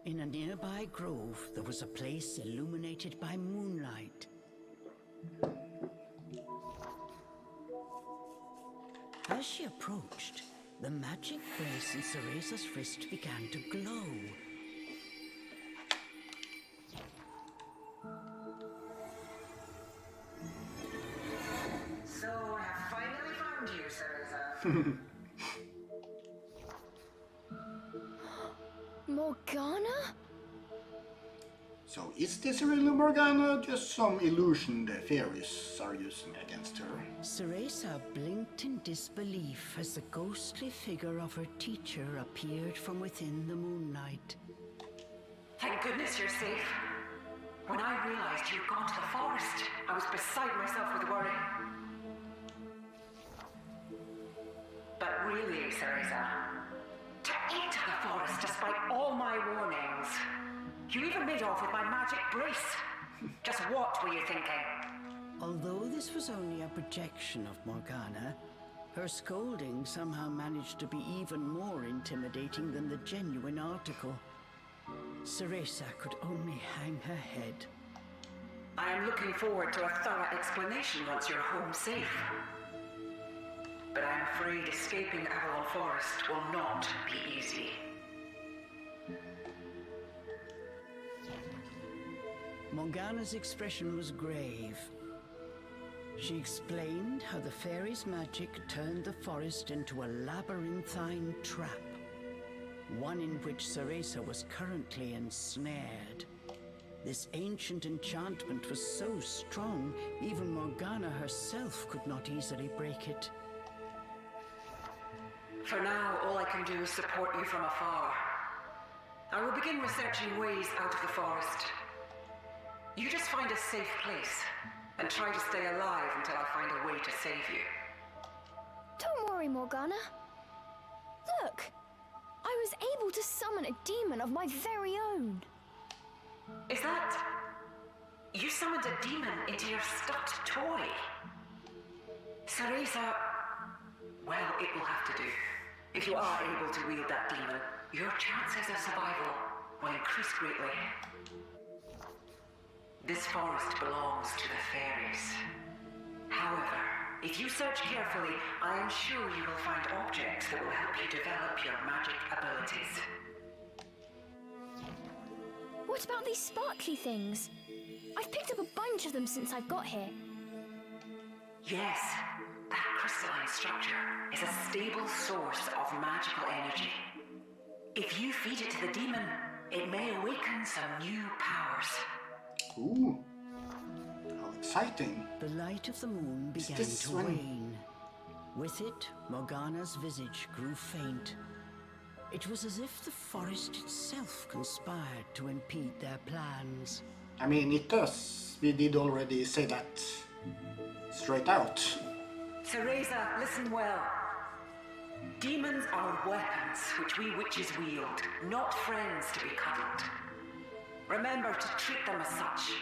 In a nearby grove, there was a place illuminated by moonlight. As she approached, the magic brace in Cereza's wrist began to glow. So I have finally found you, Cereza. Morgana? So is this really Morgana? Just some illusion the fairies are using against her. Cereza blinked in disbelief as the ghostly figure of her teacher appeared from within the moonlight. Thank goodness you're safe. When I realized you'd gone to the forest, I was beside myself with worry. But really, Cereza, to enter the forest despite all my warnings. You even made off with my magic brace. Just what were you thinking? Although this was only a projection of Morgana, her scolding somehow managed to be even more intimidating than the genuine article. Cereza could only hang her head. I am looking forward to a thorough explanation once you're home safe. But I'm afraid escaping Avalon Forest will not be easy. Morgana's expression was grave. She explained how the fairy's magic turned the forest into a labyrinthine trap, one in which Cereza was currently ensnared. This ancient enchantment was so strong, even Morgana herself could not easily break it. For now, all I can do is support you from afar. I will begin researching ways out of the forest. You just find a safe place, and try to stay alive until I find a way to save you. Don't worry, Morgana. Look! I was able to summon a demon of my very own. Is that... You summoned a demon into your stuffed toy? Cereza... Well, it will have to do. If you are able to wield that demon, your chances of survival will increase greatly. This forest belongs to the fairies. However, if you search carefully, I am sure you will find objects that will help you develop your magic abilities. What about these sparkly things? I've picked up a bunch of them since I've got here. Yes, that crystalline structure is a stable source of magical energy. If you feed it to the demon, it may awaken some new powers. Ooh, how exciting. The light of the moon began this to one? wane. With it, Morgana's visage grew faint. It was as if the forest itself conspired to impede their plans. I mean, it does. We did already say that straight out. Cereza, listen well. Demons are weapons which we witches wield, not friends to be cuddled. Remember to treat them as such.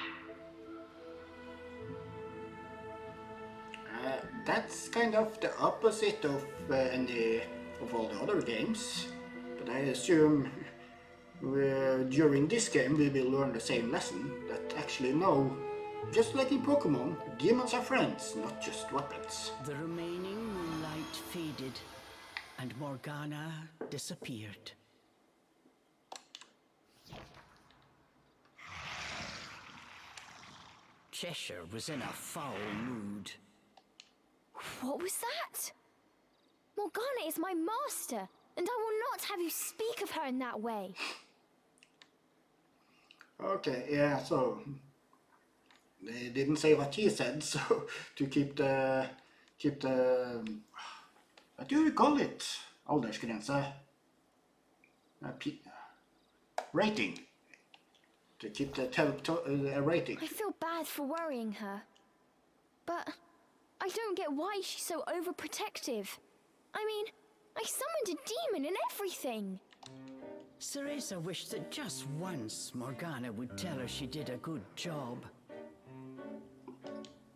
That's kind of the opposite of any of all the other games. But I assume during this game we will learn the same lesson. That actually no, just like in Pokemon, demons are friends, not just weapons. The remaining moonlight faded, and Morgana disappeared. Cheshire was in a foul mood. What was that? Morgana is my master, and I will not have you speak of her in that way. Okay, yeah, so they didn't say what she said, so to keep the what do you call it? Aldersgrense. Rating. To keep the rating. I feel bad for worrying her. But I don't get why she's so overprotective. I mean, I summoned a demon and everything. Cereza wished that just once Morgana would tell her she did a good job.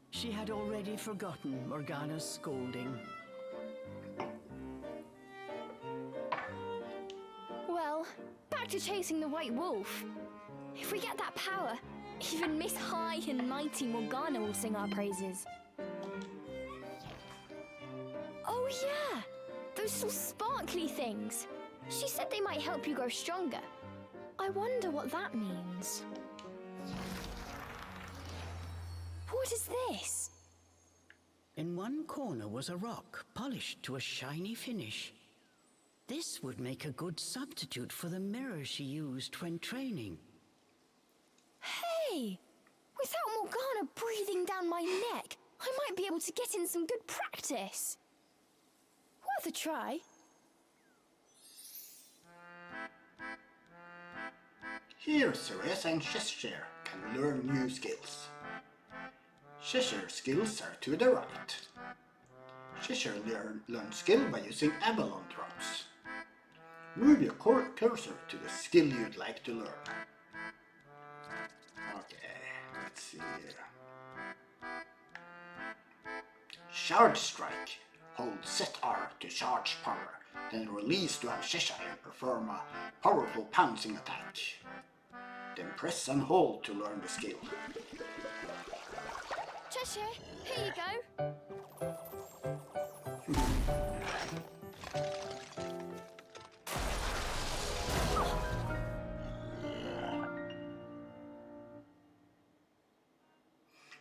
She had already forgotten Morgana's scolding. Well, back to chasing the White Wolf. If we get that power, even Miss High and Mighty Morgana will sing our praises. Oh yeah, those little sparkly things. She said they might help you grow stronger. I wonder what that means. What is this? In one corner was a rock, polished to a shiny finish. This would make a good substitute for the mirror she used when training. Hey! Without Morgana breathing down my neck, I might be able to get in some good practice. Worth a try. Here, Cereza and Cheshire can learn new skills. Cheshire skills are to the right. Cheshire learns skill by using Avalon drops. Move your cursor to the skill you'd like to learn. Okay, let's see here. Charge Strike. Hold Set R to charge power, then release to have Cheshire perform a powerful pouncing attack. Then press and hold to learn the skill. Cheshire, here you go.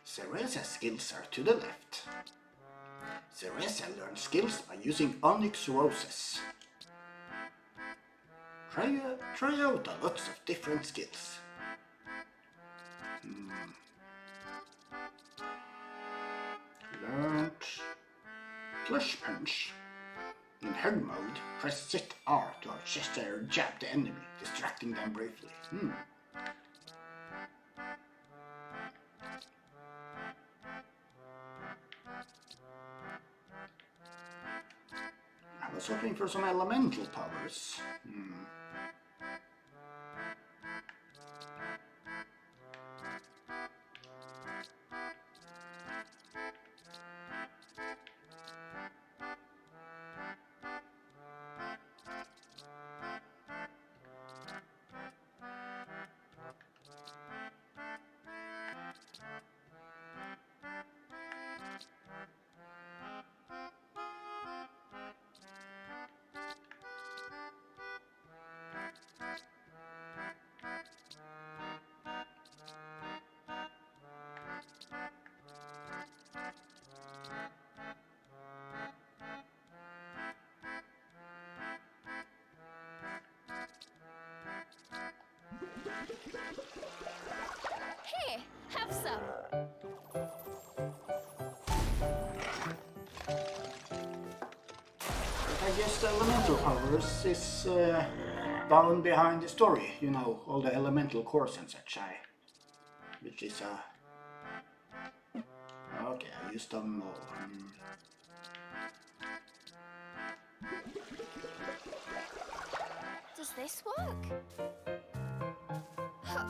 Cereza's skills are to the left. Cereza learns skills by using Onyx Roses. Try out lots of different skills. Learned Flush Punch. In hug mode, press Sit R to have Cheshire jab the enemy, distracting them briefly. I was hoping for some elemental powers. Here, have some. But I guess the elemental powers is down behind the story, you know, all the elemental cores and such. Which is okay, I used them all. Does this work? Huh.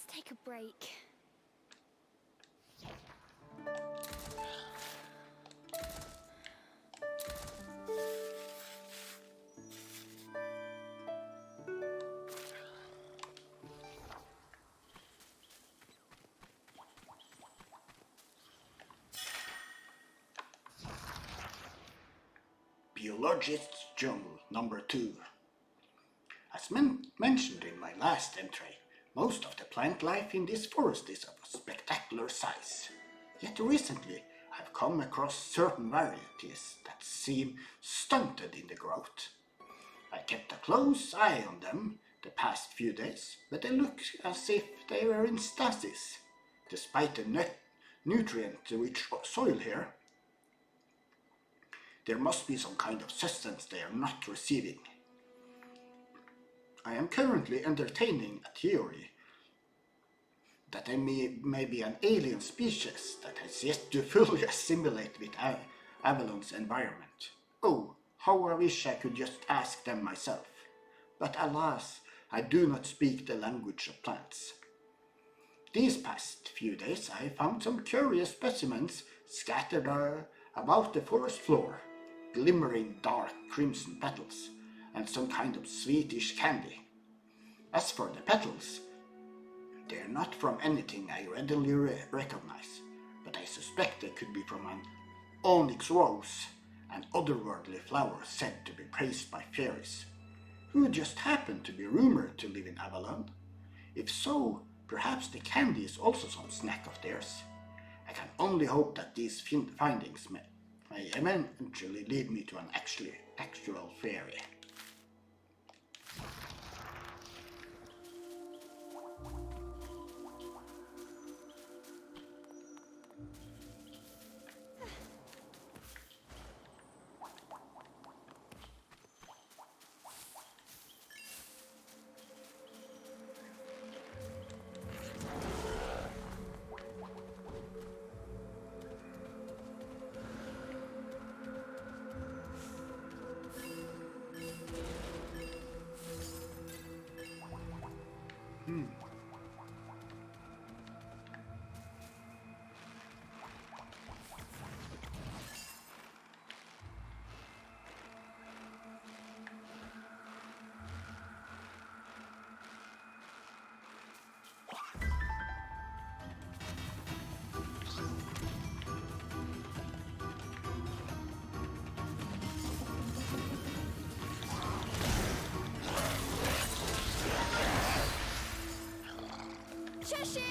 Let's take a break. Biologist's Journal number 2. As mentioned in my last entry, most of the plant life in this forest is of a spectacular size. Yet recently I've come across certain varieties that seem stunted in the growth. I kept a close eye on them the past few days, but they look as if they were in stasis. Despite the nutrient-rich soil here, there must be some kind of sustenance they are not receiving. I am currently entertaining a theory that they may be an alien species that has yet to fully assimilate with Avalon's environment. Oh, how I wish I could just ask them myself. But alas, I do not speak the language of plants. These past few days I found some curious specimens scattered about the forest floor, glimmering dark crimson petals, and some kind of sweetish candy. As for the petals, they are not from anything I readily recognize, but I suspect they could be from an onyx rose, an otherworldly flower said to be praised by fairies, who just happen to be rumored to live in Avalon. If so, perhaps the candy is also some snack of theirs. I can only hope that these findings may eventually lead me to an actual fairy. Cheshire!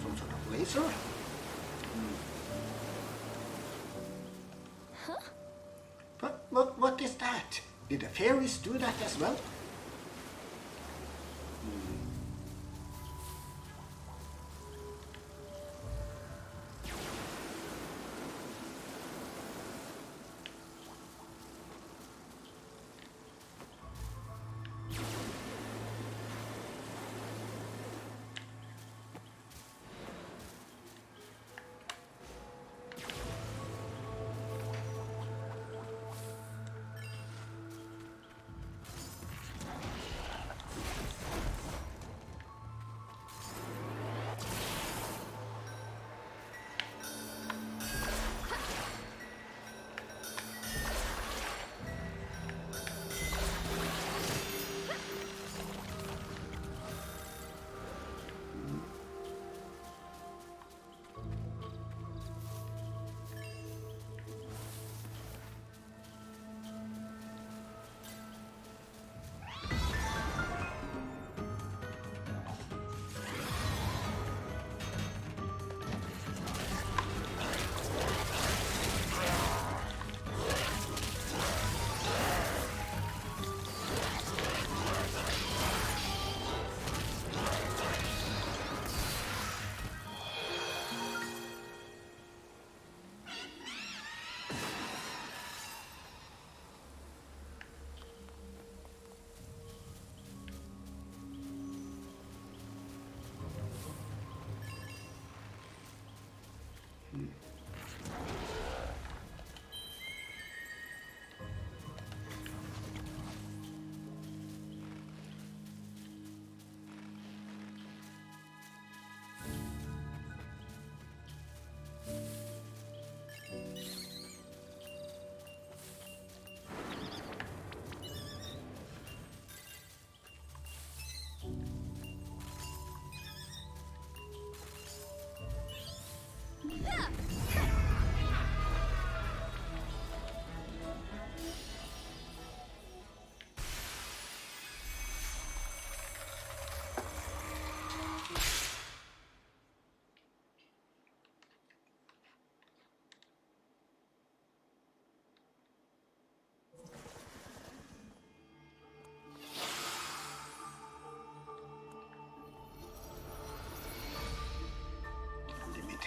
Some sort of laser? Huh? But what is that? Did the fairies do that as well?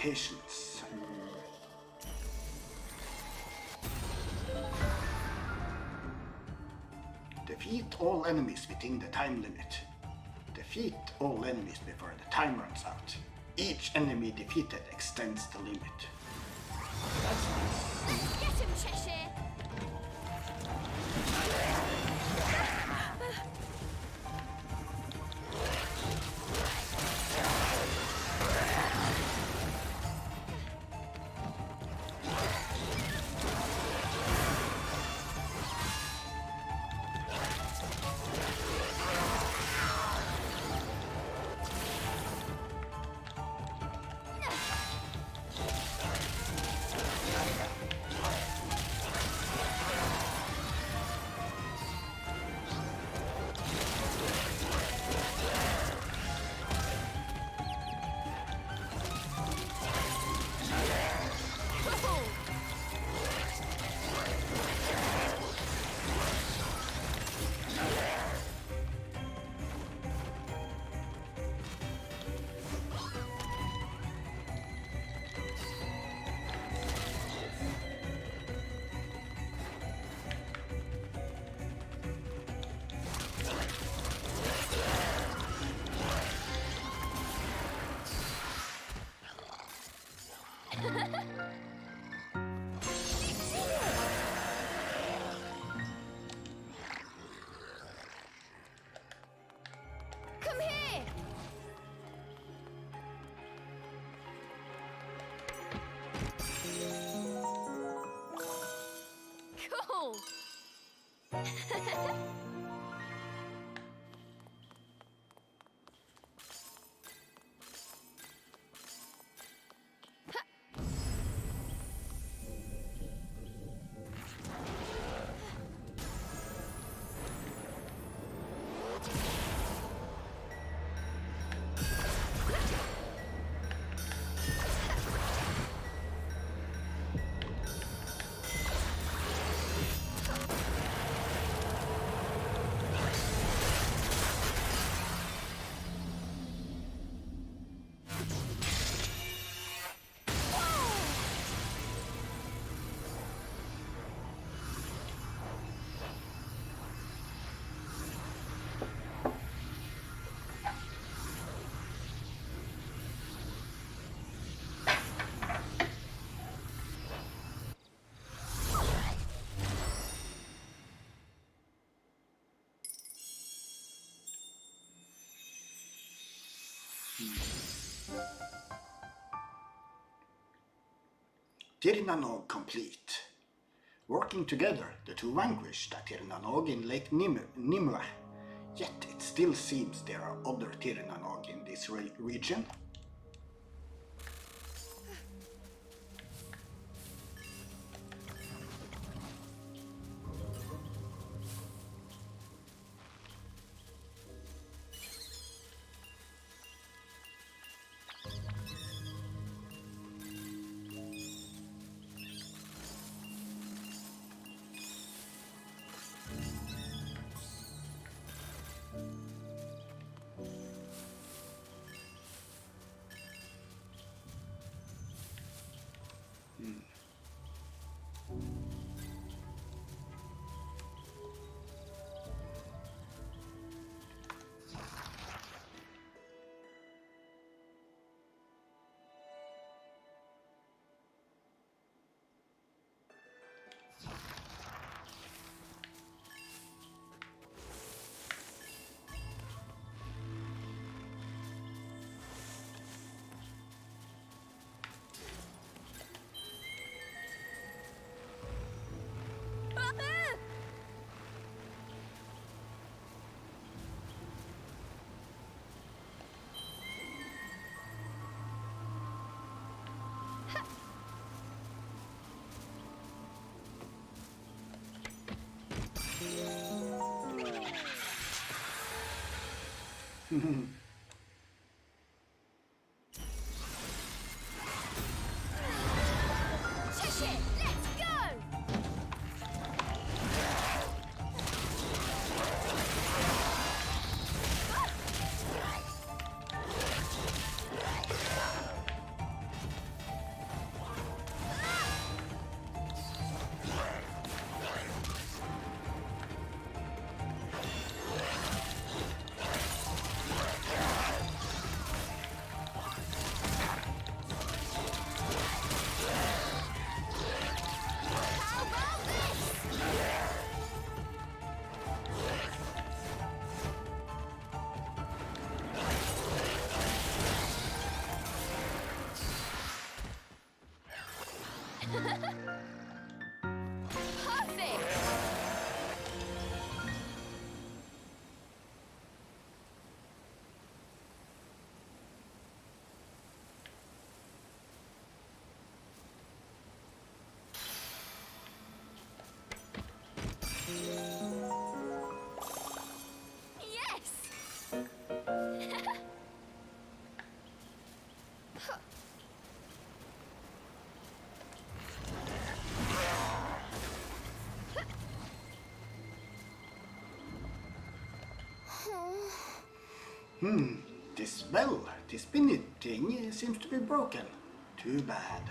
locations. Defeat all enemies within the time limit. Defeat all enemies before the time runs out. Each enemy defeated extends the limit. That's nice. Get him, Cheshire! Come here! Cool! Tirnanog complete. Working together, the two vanquished a Tirnanog in Lake Nimue. Yet it still seems there are other Tirnanog in this region. Cheshire, let's go! This bell, this spinny thing seems to be broken. Too bad.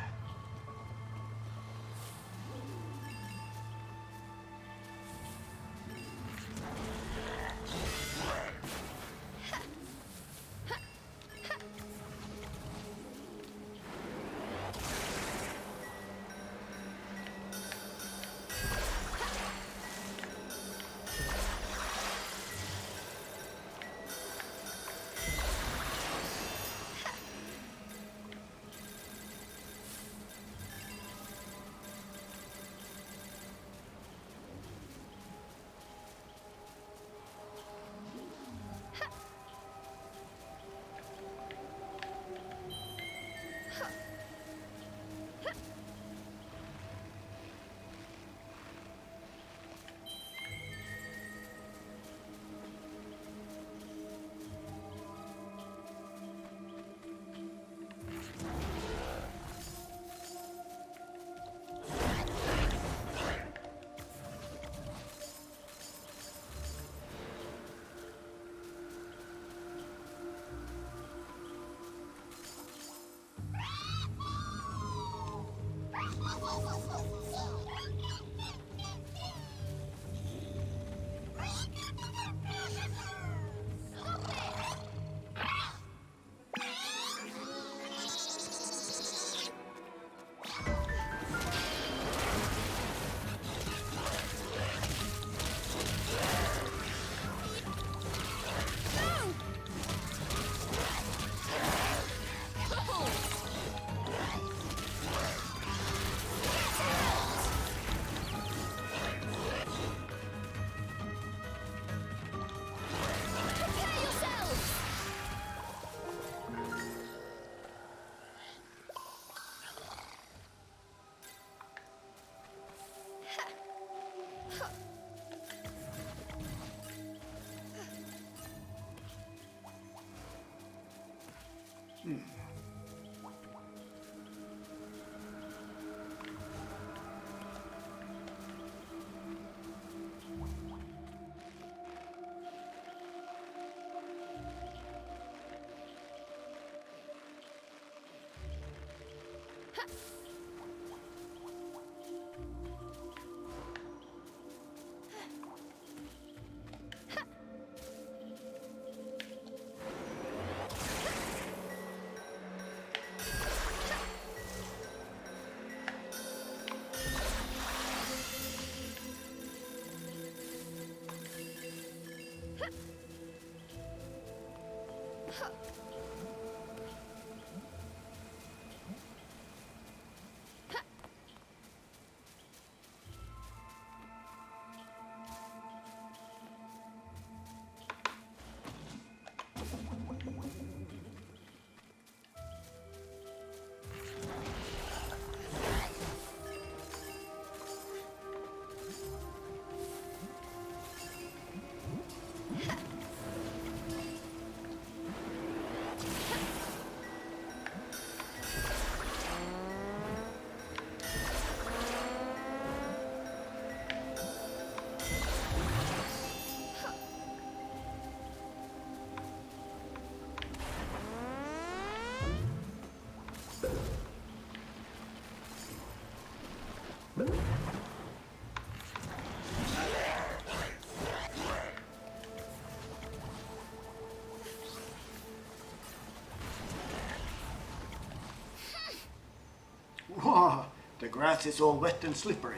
Whoa, the grass is all wet and slippery.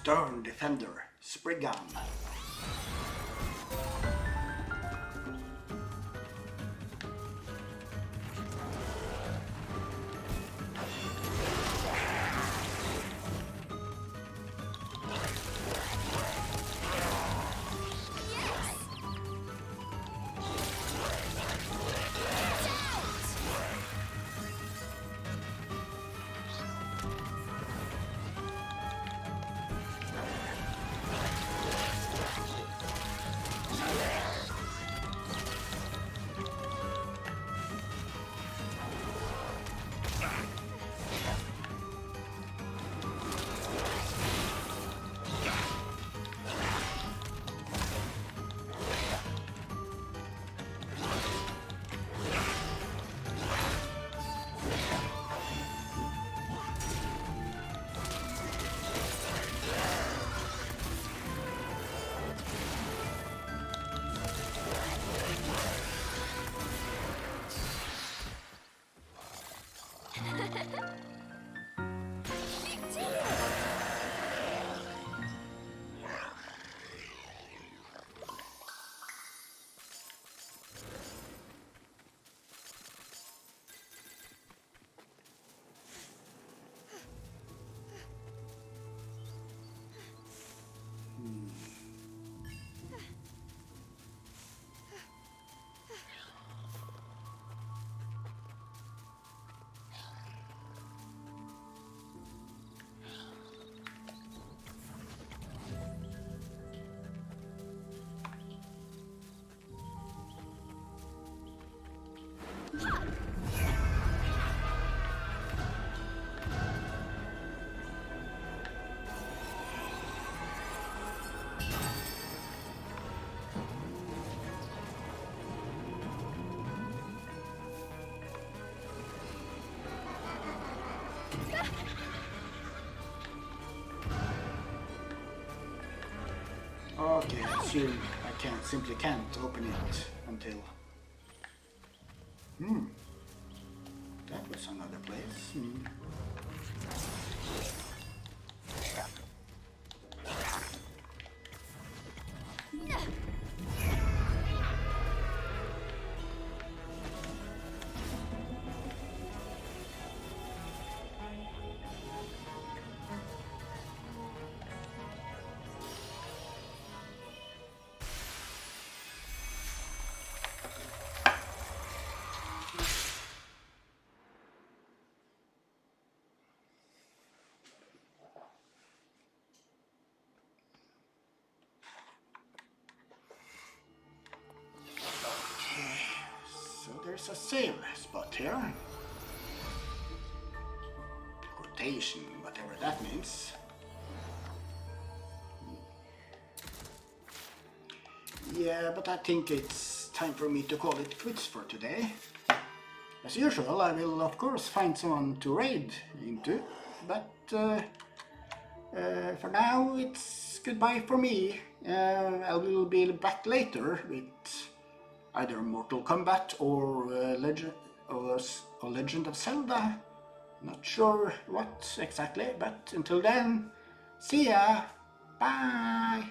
stern defender, Spriggan. Okay, I assume I simply can't open it until... That was another place. There's a save spot here. Rotation, whatever that means. Yeah, but I think it's time for me to call it quits for today. As usual, I will of course find someone to raid into, but for now it's goodbye for me. I will be back later with either Mortal Kombat or Legend of Zelda. Not sure what exactly, but until then, see ya! Bye!